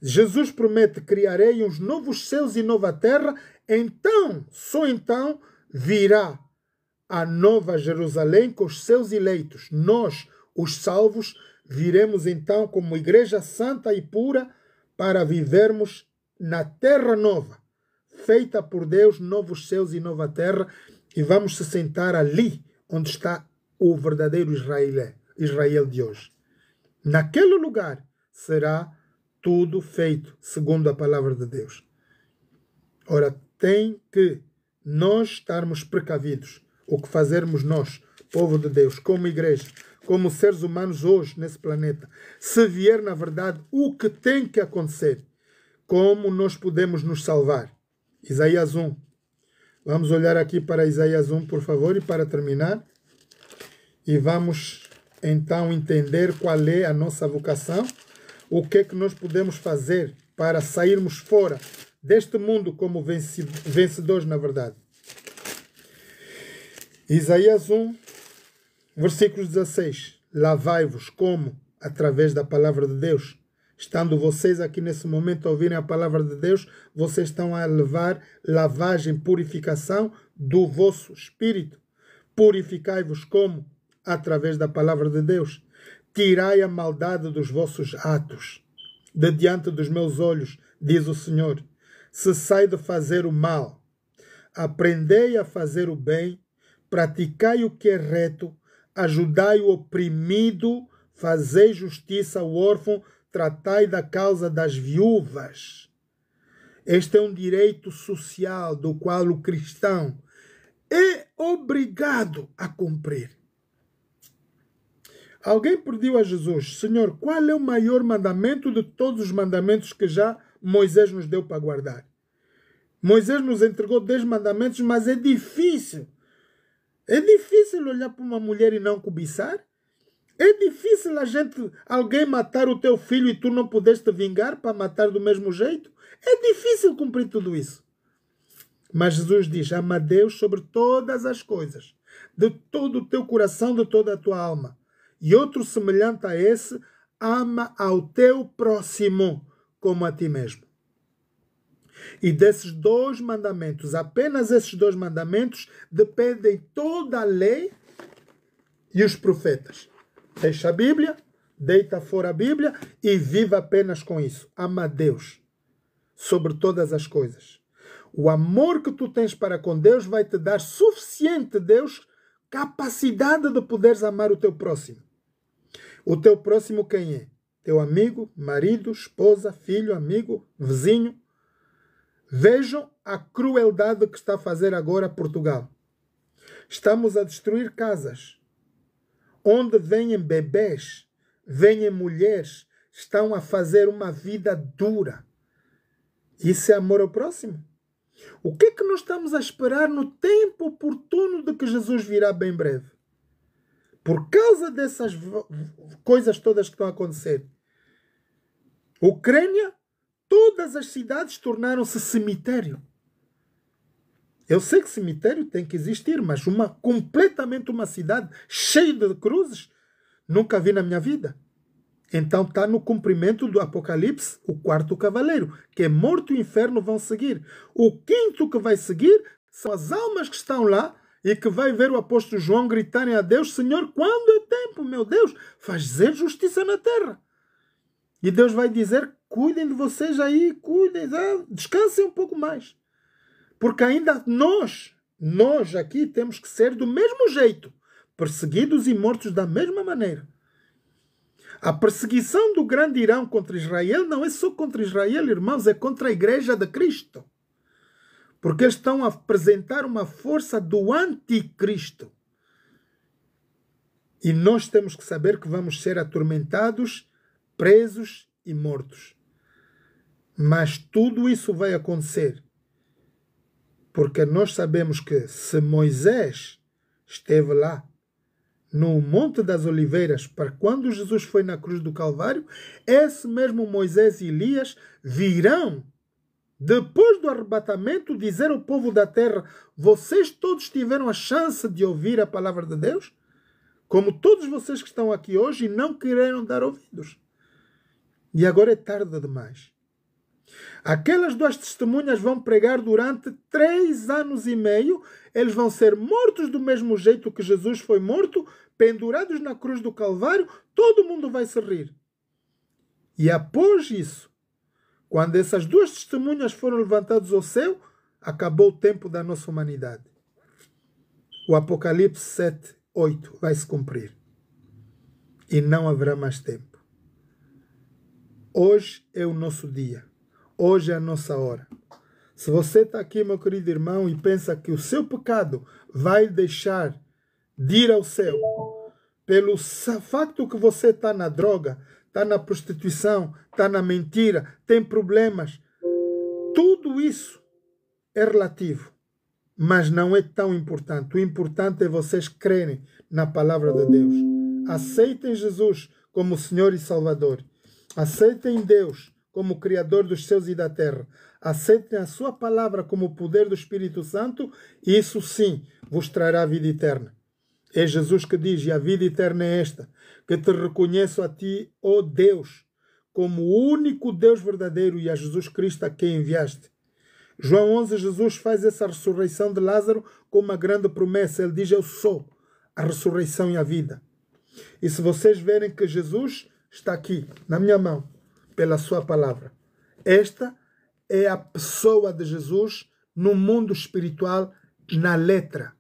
Jesus promete: criarei uns novos céus e nova terra, então, só então, virá a nova Jerusalém com os seus eleitos. Nós, os salvos, viremos então como igreja santa e pura para vivermos na terra nova, feita por Deus, novos céus e nova terra, e vamos se sentar ali onde está o verdadeiro Israel de hoje. Naquele lugar será tudo feito segundo a palavra de Deus. Ora, tem que nós estarmos precavidos. O que fazermos nós, povo de Deus, como igreja, como seres humanos hoje nesse planeta, se vier na verdade o que tem que acontecer, como nós podemos nos salvar. Isaías 1. Vamos olhar aqui para Isaías 1, por favor, e para terminar. E vamos então entender qual é a nossa vocação, o que é que nós podemos fazer para sairmos fora deste mundo como vencedores, na verdade. Isaías 1, versículo 16. Lavai-vos como? Através da palavra de Deus. Estando vocês aqui nesse momento a ouvirem a palavra de Deus, vocês estão a levar lavagem, purificação do vosso espírito. Purificai-vos como? Através da palavra de Deus. Tirai a maldade dos vossos atos de diante dos meus olhos, diz o Senhor. Cessai de fazer o mal. Aprendei a fazer o bem. Praticai o que é reto. Ajudai o oprimido. Fazei justiça ao órfão. Tratai da causa das viúvas. Este é um direito social do qual o cristão é obrigado a cumprir. Alguém pediu a Jesus: Senhor, qual é o maior mandamento de todos os mandamentos que já Moisés nos deu para guardar? Moisés nos entregou 10 mandamentos, mas é difícil. É difícil olhar para uma mulher e não cobiçar. É difícil alguém matar o teu filho e tu não podes te vingar para matar do mesmo jeito. É difícil cumprir tudo isso. Mas Jesus diz: ama a Deus sobre todas as coisas, de todo o teu coração, de toda a tua alma. E outro semelhante a esse: ama ao teu próximo como a ti mesmo. E desses 2 mandamentos, apenas esses 2 mandamentos, dependem toda a lei e os profetas. Deixa a Bíblia, deita fora a Bíblia e viva apenas com isso. Ama a Deus sobre todas as coisas. O amor que tu tens para com Deus vai te dar suficiente, Deus, capacidade de poderes amar o teu próximo. O teu próximo quem é? Teu amigo, marido, esposa, filho, amigo, vizinho. Vejam a crueldade que está a fazer agora Portugal. Estamos a destruir casas onde vêm bebês, vêm mulheres, estão a fazer uma vida dura. Isso é amor ao próximo? O que é que nós estamos a esperar no tempo oportuno de que Jesus virá bem breve? Por causa dessas coisas todas que estão a acontecer. Ucrânia, todas as cidades tornaram-se cemitério. Eu sei que cemitério tem que existir, mas completamente uma cidade cheia de cruzes, nunca vi na minha vida. Então está no cumprimento do Apocalipse, o 4º cavaleiro, que é morto e o inferno vão seguir. O 5º que vai seguir são as almas que estão lá e que vai ver o apóstolo João gritarem a Deus: Senhor, quando é tempo, meu Deus, fazer justiça na terra. E Deus vai dizer: cuidem de vocês aí, cuidem, descansem um pouco mais. Porque ainda nós aqui temos que ser do mesmo jeito, perseguidos e mortos da mesma maneira. A perseguição do grande Irão contra Israel não é só contra Israel, irmãos, é contra a igreja de Cristo. Porque eles estão a apresentar uma força do anticristo. E nós temos que saber que vamos ser atormentados, presos e mortos. Mas tudo isso vai acontecer. Porque nós sabemos que se Moisés esteve lá, no Monte das Oliveiras, para quando Jesus foi na cruz do Calvário, esse mesmo Moisés e Elias virão, depois do arrebatamento, dizer ao povo da terra: vocês todos tiveram a chance de ouvir a palavra de Deus, como todos vocês que estão aqui hoje e não quereram dar ouvidos. E agora é tarde demais. Aquelas duas testemunhas vão pregar durante 3 anos e meio. Eles vão ser mortos do mesmo jeito que Jesus foi morto, pendurados na cruz do Calvário. Todo mundo vai se rir. E após isso, quando essas duas testemunhas foram levantadas ao céu, acabou o tempo da nossa humanidade. O Apocalipse 7:8 vai se cumprir. E não haverá mais tempo. Hoje é o nosso dia. Hoje é a nossa hora. Se você está aqui, meu querido irmão, e pensa que o seu pecado vai deixar de ir ao céu, pelo facto que você está na droga, está na prostituição, está na mentira, tem problemas, tudo isso é relativo, mas não é tão importante. O importante é vocês crerem na palavra de Deus. Aceitem Jesus como Senhor e Salvador. Aceitem Deus como Criador dos céus e da terra. Aceitem a sua palavra como o poder do Espírito Santo, e isso sim vos trará a vida eterna. É Jesus que diz: e a vida eterna é esta, que te reconheço a ti, ó Deus, como o único Deus verdadeiro, e a Jesus Cristo a quem enviaste. João 11, Jesus faz essa ressurreição de Lázaro com uma grande promessa. Ele diz: eu sou a ressurreição e a vida. E se vocês verem que Jesus está aqui, na minha mão, pela sua palavra, esta é a pessoa de Jesus no mundo espiritual, na letra.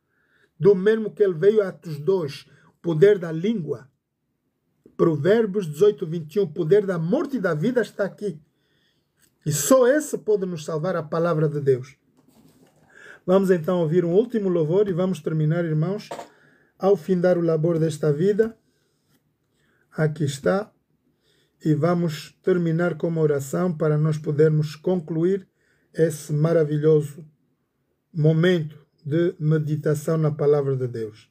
Do mesmo que ele veio a Atos 2, poder da língua. Provérbios 18:21, poder da morte e da vida está aqui. E só esse pode nos salvar, a palavra de Deus. Vamos então ouvir um último louvor e vamos terminar, irmãos, ao findar o labor desta vida. Aqui está. E vamos terminar com uma oração para nós podermos concluir esse maravilhoso momento de meditação na palavra de Deus.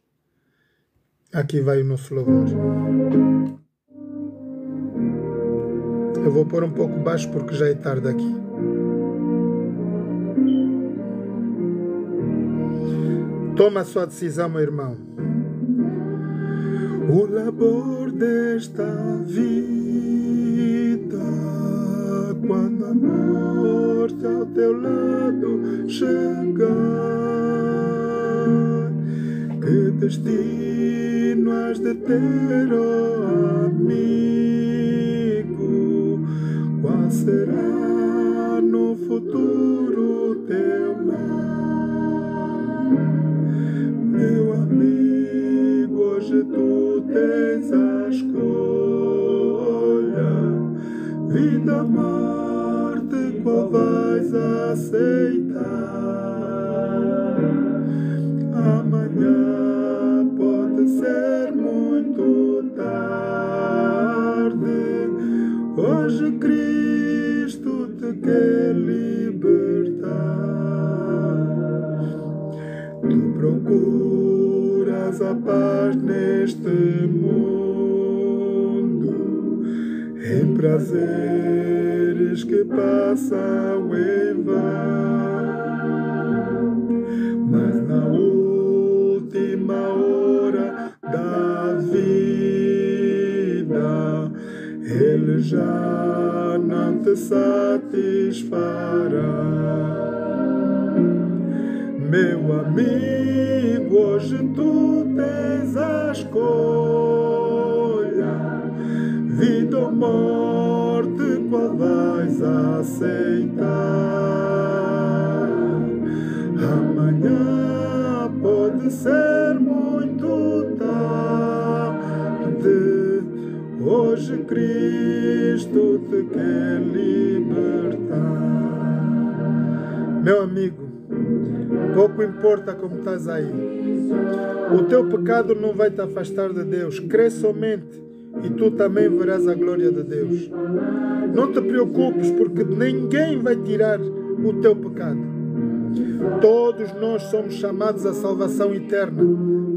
Aqui vai o nosso louvor. Eu vou pôr um pouco baixo porque já é tarde aqui. Toma a sua decisão, meu irmão. O labor desta vida, quando a morte ao teu lado chegar, que destino has de ter, ó amigo? Qual será no futuro teu lar? Meu amigo, hoje tu tens a escolha, vida, morte, qual vais aceitar? Amanhã pode ser muito tarde. Hoje Cristo te quer libertar. Tu procuras a paz neste mundo, em prazeres que passam em vão, mas na última hora da vida Ele já não te satisfará. Meu amigo, hoje tu tens a escolha, vida ou morte, qual vais aceitar? pode ser muito tarde. Hoje Cristo te quer libertar. Meu amigo, pouco importa como estás aí. O teu pecado não vai te afastar de Deus. Crê somente e tu também verás a glória de Deus. Não te preocupes, porque ninguém vai tirar o teu pecado. Todos nós somos chamados à salvação eterna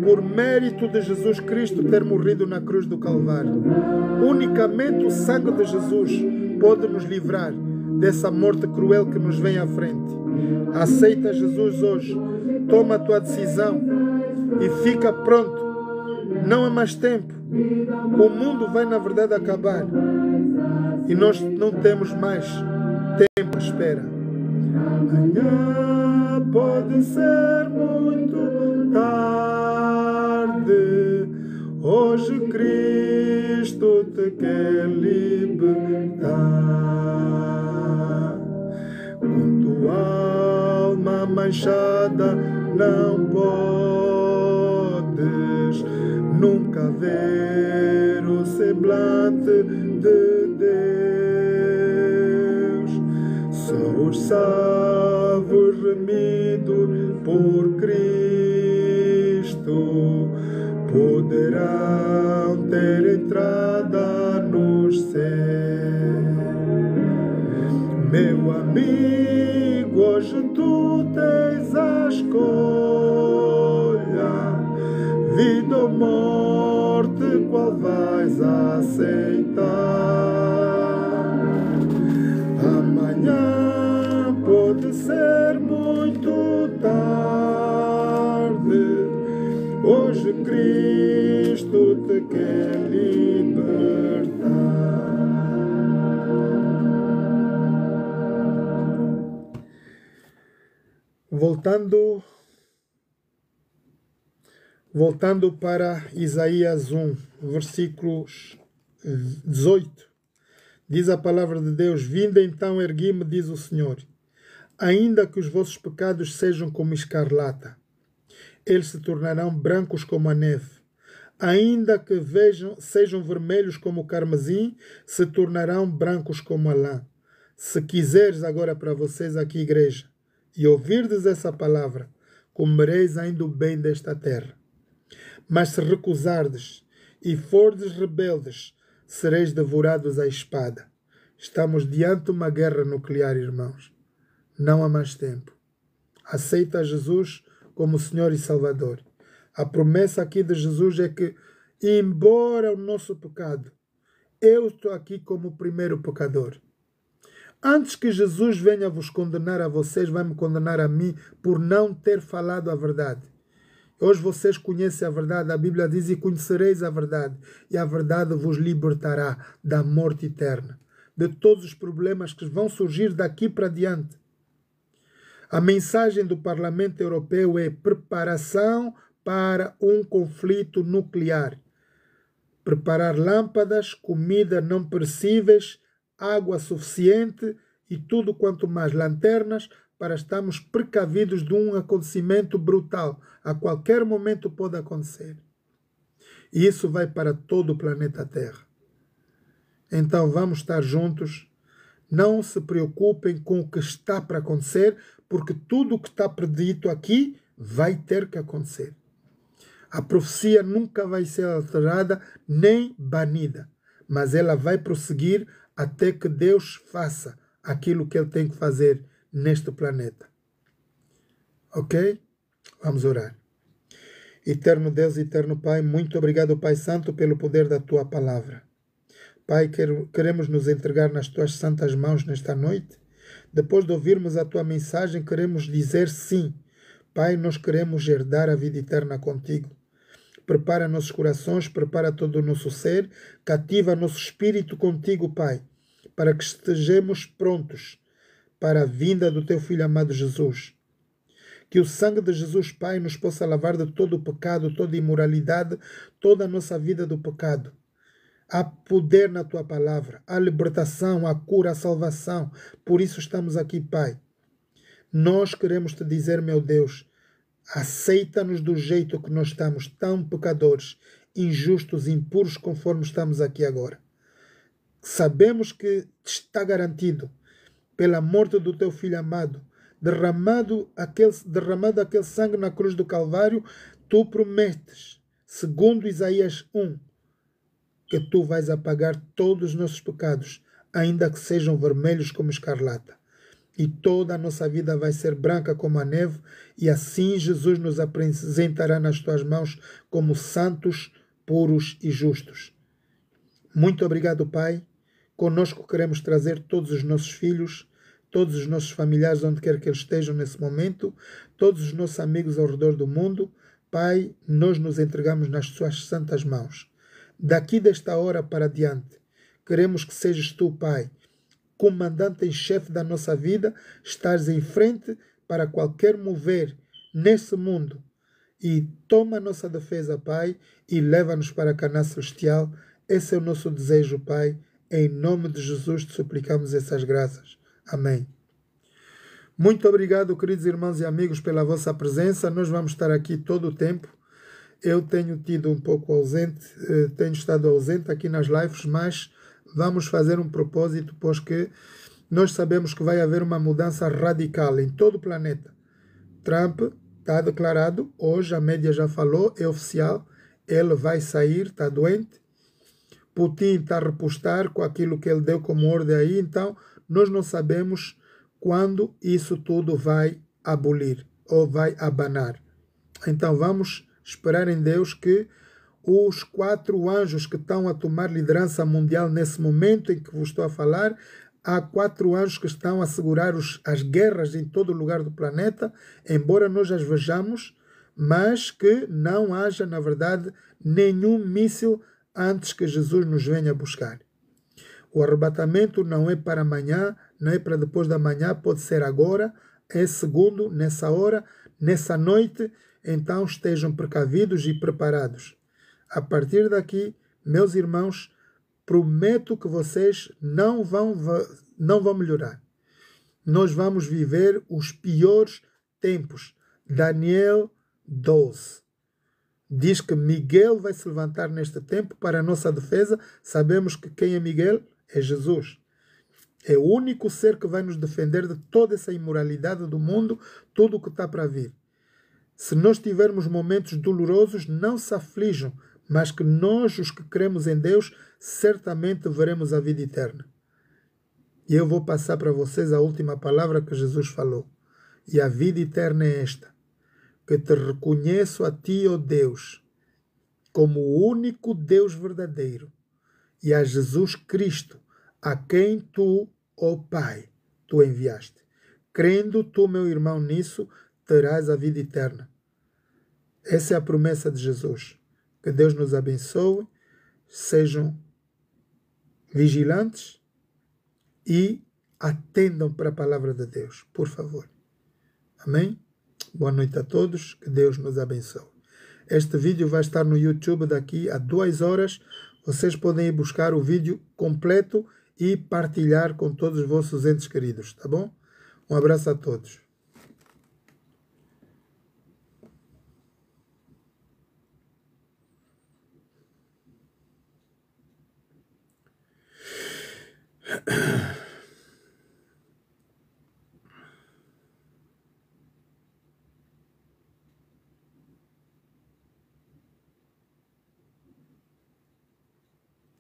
por mérito de Jesus Cristo ter morrido na cruz do Calvário. Unicamente o sangue de Jesus pode nos livrar dessa morte cruel que nos vem à frente. Aceita Jesus hoje, toma a tua decisão e fica pronto. Não há mais tempo. O mundo vai na verdade acabar e nós não temos mais tempo à espera. Amanhã pode ser muito tarde. Hoje Cristo te quer libertar. Com tua alma manchada não podes nunca ver o semblante de Deus. Só os salvos remidos por Cristo poderão ter entrada nos céus. Meu amigo, hoje tu tens a escolha, vida ou morte, qual vais aceitar? Amanhã pode ser muito tarde. Hoje Cristo te quer libertar. Voltando para Isaías 1, versículos 18, diz a palavra de Deus: Vinde então, ergui-me, diz o Senhor, ainda que os vossos pecados sejam como escarlata, eles se tornarão brancos como a neve. Ainda que sejam vermelhos como o carmesim, se tornarão brancos como a lã. Se quiseres agora para vocês aqui, igreja, e ouvirdes essa palavra, comereis ainda o bem desta terra. Mas se recusardes e fordes rebeldes, sereis devorados à espada. Estamos diante de uma guerra nuclear, irmãos. Não há mais tempo. Aceita Jesus como Senhor e Salvador. A promessa aqui de Jesus é que, embora o nosso pecado, eu estou aqui como o primeiro pecador. Antes que Jesus venha vos condenar a vocês, vai me condenar a mim por não ter falado a verdade. Hoje vocês conhecem a verdade, a Bíblia diz: e conhecereis a verdade, e a verdade vos libertará da morte eterna, de todos os problemas que vão surgir daqui para diante. A mensagem do Parlamento Europeu é preparação para um conflito nuclear. Preparar lâmpadas, comida não perecíveis, água suficiente e tudo quanto mais, lanternas, para estarmos precavidos de um acontecimento brutal. A qualquer momento pode acontecer. E isso vai para todo o planeta Terra. Então vamos estar juntos. Não se preocupem com o que está para acontecer, porque tudo o que está predito aqui vai ter que acontecer. A profecia nunca vai ser alterada nem banida, mas ela vai prosseguir até que Deus faça aquilo que Ele tem que fazer neste planeta. Ok? Vamos orar. Eterno Deus, eterno Pai, muito obrigado, Pai Santo, pelo poder da Tua palavra. Pai, queremos nos entregar nas Tuas santas mãos nesta noite. Depois de ouvirmos a Tua mensagem, queremos dizer sim. Pai, nós queremos herdar a vida eterna contigo. Prepara nossos corações, prepara todo o nosso ser, cativa nosso espírito contigo, Pai, para que estejamos prontos para a vinda do Teu Filho amado Jesus. Que o sangue de Jesus, Pai, nos possa lavar de todo o pecado, toda imoralidade, toda a nossa vida do pecado. Há poder na Tua palavra, há libertação, há cura, há salvação. Por isso estamos aqui, Pai. Nós queremos Te dizer, meu Deus, Aceita-nos do jeito que nós estamos, tão pecadores, injustos, impuros, conforme estamos aqui agora. Sabemos que está garantido, pela morte do teu Filho amado, derramado aquele sangue na cruz do Calvário, tu prometes, segundo Isaías 1, que tu vais apagar todos os nossos pecados, ainda que sejam vermelhos como escarlata. E toda a nossa vida vai ser branca como a neve, e assim Jesus nos apresentará nas tuas mãos como santos, puros e justos. Muito obrigado, Pai. Conosco queremos trazer todos os nossos filhos, todos os nossos familiares, onde quer que eles estejam nesse momento, todos os nossos amigos ao redor do mundo. Pai, nós nos entregamos nas tuas santas mãos. Daqui desta hora para diante, queremos que sejas tu, Pai, comandante em chefe da nossa vida, estás em frente para qualquer mover nesse mundo. E toma a nossa defesa, Pai, e leva-nos para a Canaã celestial. Esse é o nosso desejo, Pai. Em nome de Jesus te suplicamos essas graças. Amém. Muito obrigado, queridos irmãos e amigos, pela vossa presença. Nós vamos estar aqui todo o tempo. Eu tenho tido um pouco ausente, tenho estado ausente aqui nas lives, mas vamos fazer um propósito, pois que nós sabemos que vai haver uma mudança radical em todo o planeta. Trump está declarado, hoje a mídia já falou, é oficial, ele vai sair, está doente. Putin está a repostar com aquilo que ele deu como ordem aí, então nós não sabemos quando isso tudo vai abolir ou vai abanar. Então vamos esperar em Deus que os 4 anjos que estão a tomar liderança mundial nesse momento em que vos estou a falar, há 4 anjos que estão a segurar as guerras em todo lugar do planeta, embora nós as vejamos, mas que não haja, na verdade, nenhum míssil antes que Jesus nos venha buscar. O arrebatamento não é para amanhã, não é para depois da manhã, pode ser agora, é segundo, nessa hora, nessa noite. Então estejam precavidos e preparados. A partir daqui, meus irmãos, prometo que vocês não vão melhorar. Nós vamos viver os piores tempos. Daniel 12. Diz que Miguel vai se levantar neste tempo para a nossa defesa. Sabemos que quem é Miguel? É Jesus. É o único ser que vai nos defender de toda essa imoralidade do mundo, tudo o que está para vir. Se nós tivermos momentos dolorosos, não se aflijam, mas que nós, os que cremos em Deus, certamente veremos a vida eterna. E eu vou passar para vocês a última palavra que Jesus falou. E a vida eterna é esta: que te reconheço a ti, ó Deus, como o único Deus verdadeiro, e a Jesus Cristo, a quem tu, ó Pai, tu enviaste. Crendo tu, meu irmão, nisso, terás a vida eterna. Essa é a promessa de Jesus. Que Deus nos abençoe, sejam vigilantes e atendam para a palavra de Deus, por favor. Amém? Boa noite a todos, que Deus nos abençoe. Este vídeo vai estar no YouTube daqui a 2 horas. Vocês podem ir buscar o vídeo completo e partilhar com todos os vossos entes queridos, tá bom? Um abraço a todos.